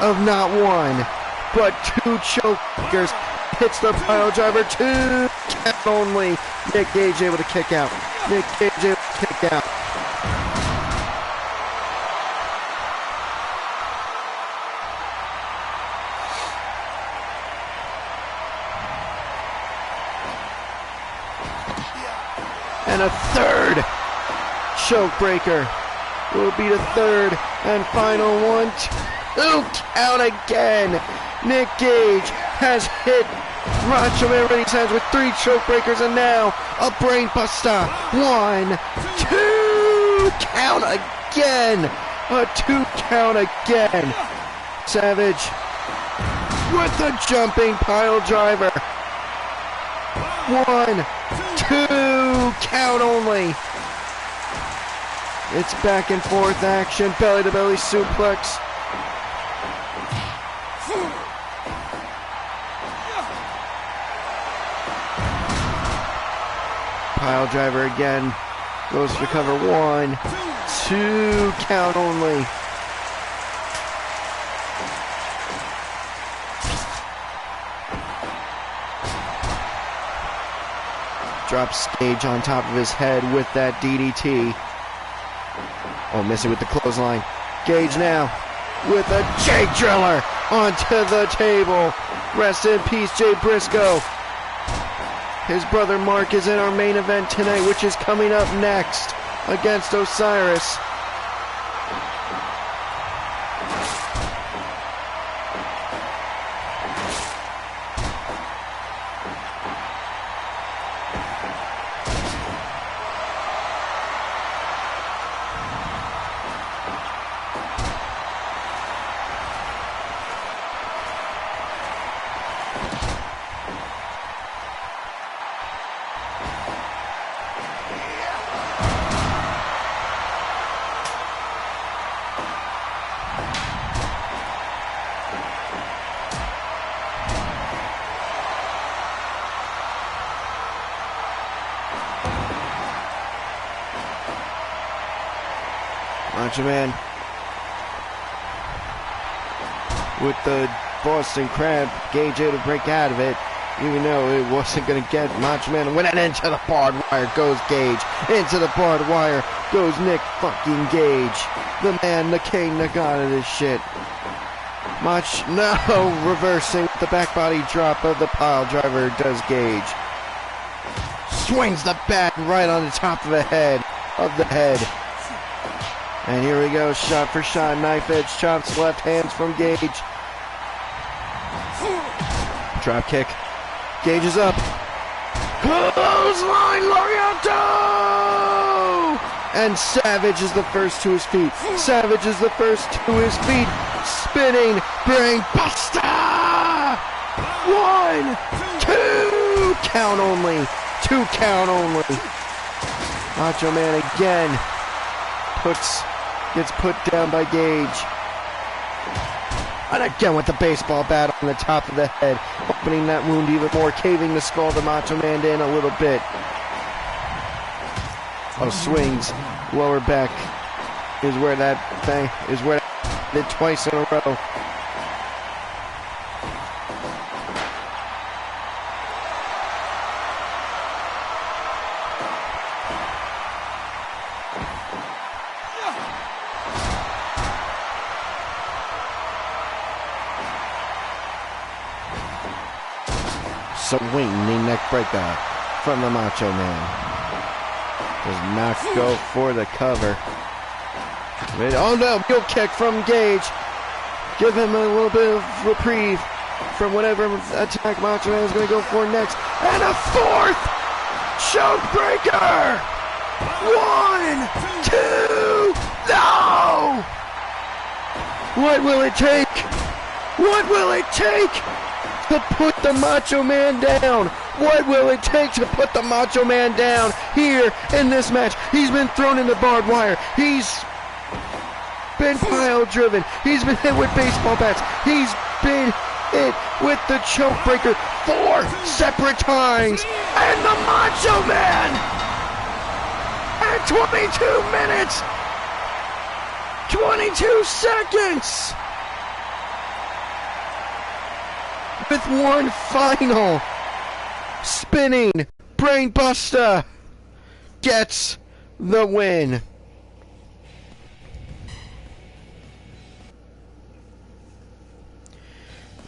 of not 1, but 2 choke breakers. Hits the pile driver, 2 count only. Nick Gage able to kick out. Nick Gage able to kick out. And a 3rd choke breaker will be the 3rd and final one. 2 count again. Nick Gage has hit Macho Man Randy Savage with 3 choke breakers, and now a brain buster. 1, 2 count again. A 2 count again. Savage with the jumping pile driver. 1, 2 count only. It's back and forth action. Belly to belly suplex. Pile driver again. Goes for cover. 1, 2 count only. Drops Gage on top of his head with that DDT. Oh, missing with the clothesline. Gage now with a Jake Driller onto the table. Rest in peace, Jay Briscoe. His brother Mark is in our main event tonight, which is coming up next against Osiris. Macho Man with the Boston Crab. Gage able to break out of it, even though it wasn't going to get Macho Man. Went into the barbed wire goes Gage. Into the barbed wire goes Nick fucking Gage. The man, the king, the god of this shit. No, reversing with the back body drop of the pile driver does Gage. Swings the bat right on the top of the head. And here we go, shot for shot, knife edge chops, left hands from Gage. Drop kick. Gage is up. Clothesline Lariato! And Savage is the first to his feet. Spinning brain buster! 1, 2 count only. 2 count only. Macho Man again gets put down by Gage. And again with the baseball bat on the top of the head, opening that wound even more, caving the skull of the Macho Man in a little bit. Oh, swings, lower back is where that thing is where it did twice in a row. Swinging neck breaker from the Macho Man. Does not go for the cover. Oh no, heel kick from Gage. Give him a little bit of reprieve from whatever attack Macho Man is going to go for next. And a fourth choke breaker. 1, 2, no! What will it take? What will it take to put the Macho Man down? What will it take to put the Macho Man down here in this match? He's been thrown into barbed wire. He's been pile driven. He's been hit with baseball bats. He's been hit with the choke breaker 4 separate times. And the Macho Man at 22 minutes, 22 seconds, with one final spinning brainbuster, gets the win.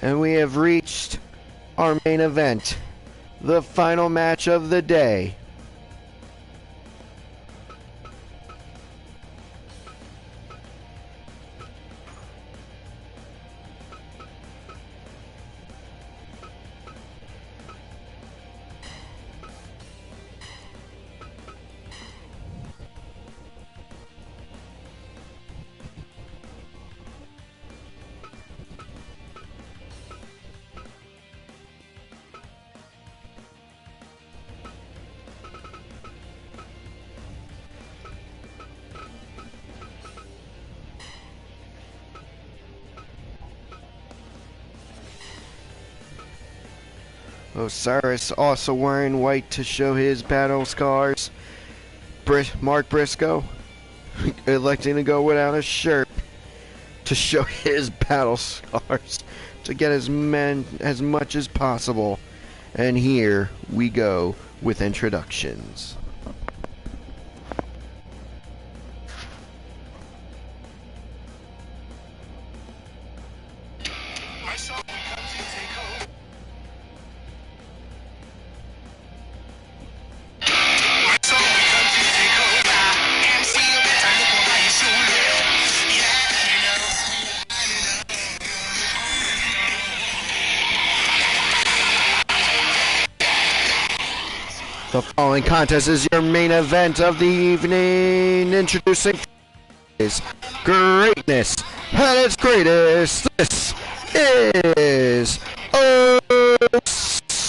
And we have reached our main event, the final match of the day. Osiris also wearing white to show his battle scars. Mark Briscoe electing to go without a shirt to show his battle scars, to get as much as possible. And here we go with introductions. The following contest is your main event of the evening. Introducing is greatness at its greatest. This is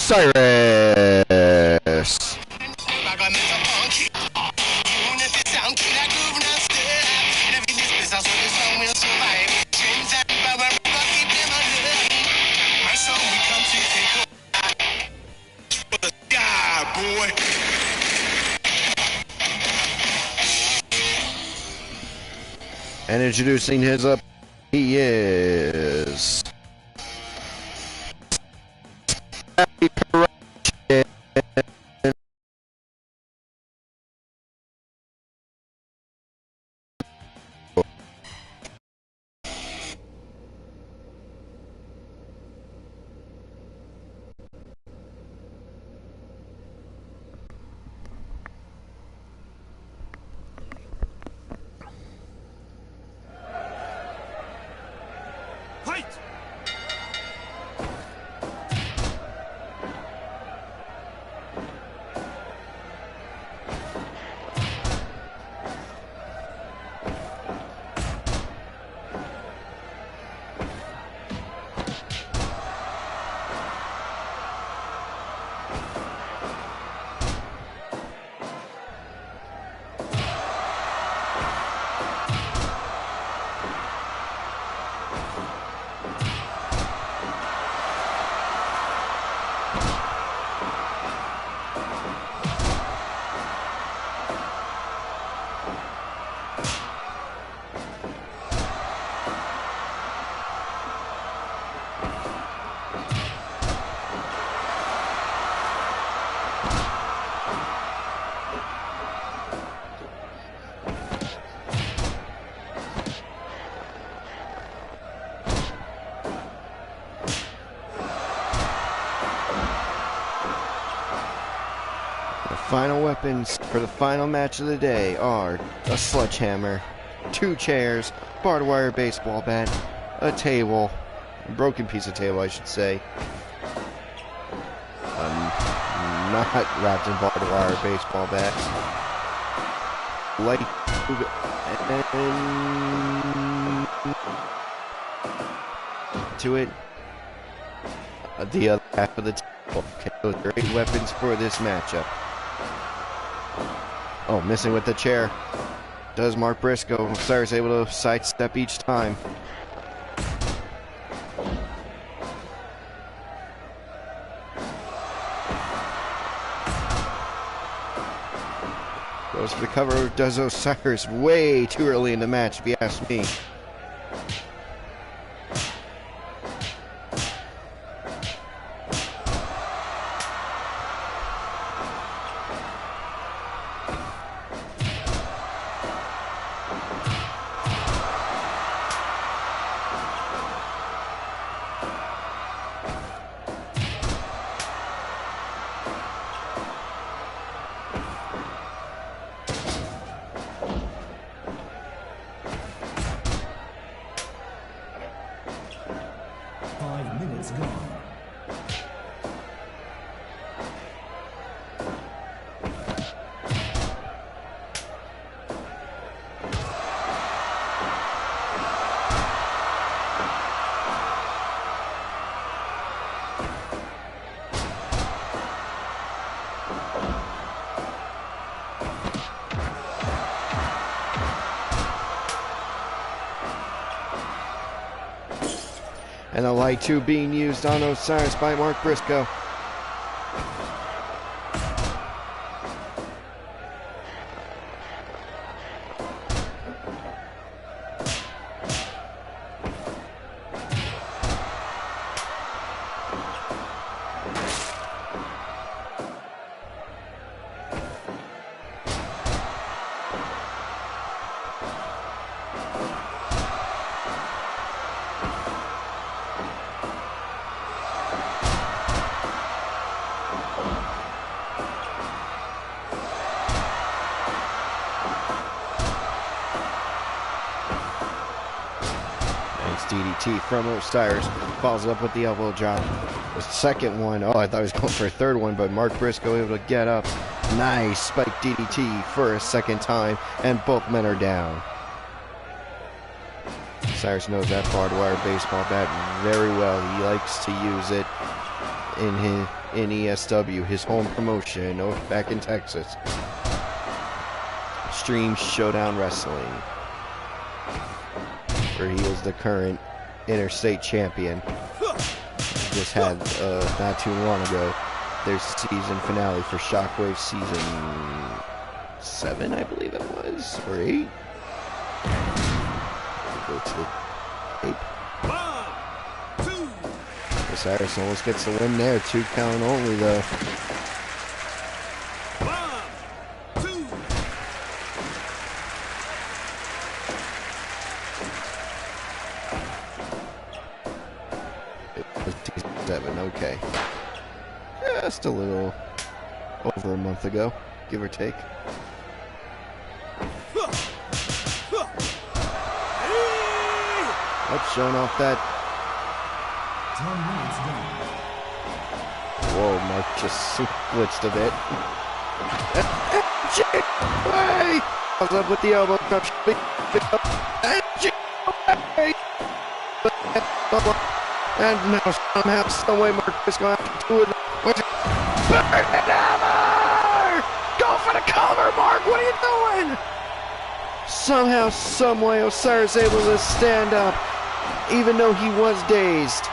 Osiris. And introducing his he is Final weapons for the final match of the day are a sledgehammer, 2 chairs, barbed wire baseball bat, a table, a broken piece of table I should say, not wrapped in barbed wire baseball bat, light tube, and to it, the other half of the table. Okay, those are 8 weapons for this matchup. Oh, missing with the chair. Does Mark Briscoe. Osiris able to sidestep each time. Goes for the cover. Does Osiris way too early in the match, if you ask me. Gone. And the light tube being used on Osiris by Mark Briscoe. DDT from Osiris, follows it up with the elbow drop. The second one, oh, I thought he was going for a third one, but Mark Briscoe able to get up. Nice spike DDT for a second time, and both men are down. Osiris knows that barbed wire baseball bat very well. He likes to use it in ESW, his home promotion, back in Texas. Extreme Showdown Wrestling, where he is the current interstate champion. Just had, not too long ago, their season finale for Shockwave season 7, I believe it was, or 8. Go to the tape. 1, 2. Osiris almost gets the win there. 2 count only, though. 1, 2. It was T7, okay. Just a little over a month ago, give or take. Up, showing off that. 10 minutes gone. Whoa, Mark just glitched a bit. Way! Comes up with the elbow. And now somehow, some way, Mark is going to do it. Go for the cover, Mark. What are you doing? Somehow, some way, Osiris able to stand up, even though he was dazed.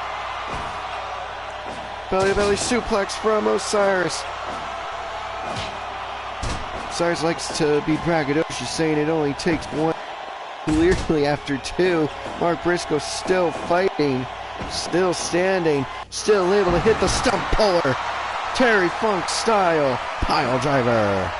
Belly to belly suplex from Osiris. Osiris likes to be braggadocious, saying it only takes 1. Clearly, after 2, Mark Briscoe still fighting, still standing, still able to hit the stump puller. Terry Funk style pile driver.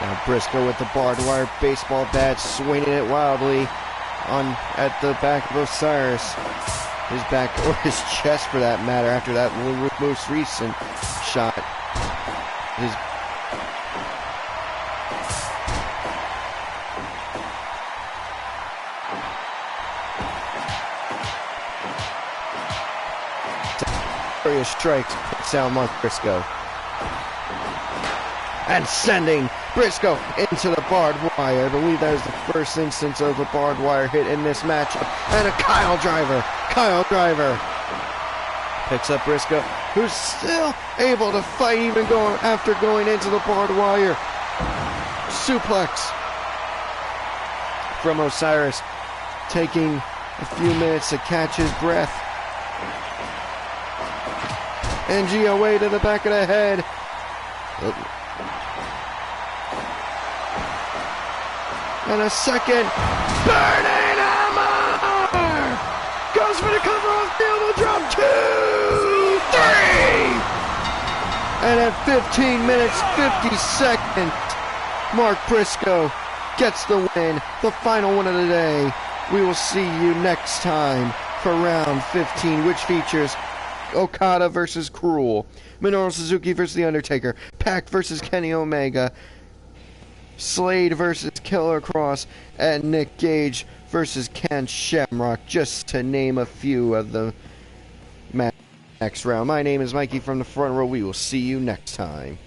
Now Briscoe with the barbed wire baseball bat, swinging it wildly at the back of Osiris. His back, or his chest for that matter, after that most recent shot. His strikes puts down Mark Briscoe. And sending Briscoe into the barbed wire. I believe that is the first instance of a barbed wire hit in this matchup. And a Kyle driver. Kyle driver picks up Briscoe, who's still able to fight even after going into the barbed wire. Suplex from Osiris, taking a few minutes to catch his breath. And GOA to the back of the head. And a second burning hammer goes for the cover off the elbow drop. 2, 3, and at 15 minutes 50 seconds, Mark Briscoe gets the win, the final one of the day. We will see you next time for round 15, which features Okada versus Cruel, Minoru Suzuki versus The Undertaker, Pac versus Kenny Omega, Slade versus Killer Cross, and Nick Gage versus Ken Shamrock, just to name a few of the next round. My name is Mikey from the front row. We will see you next time.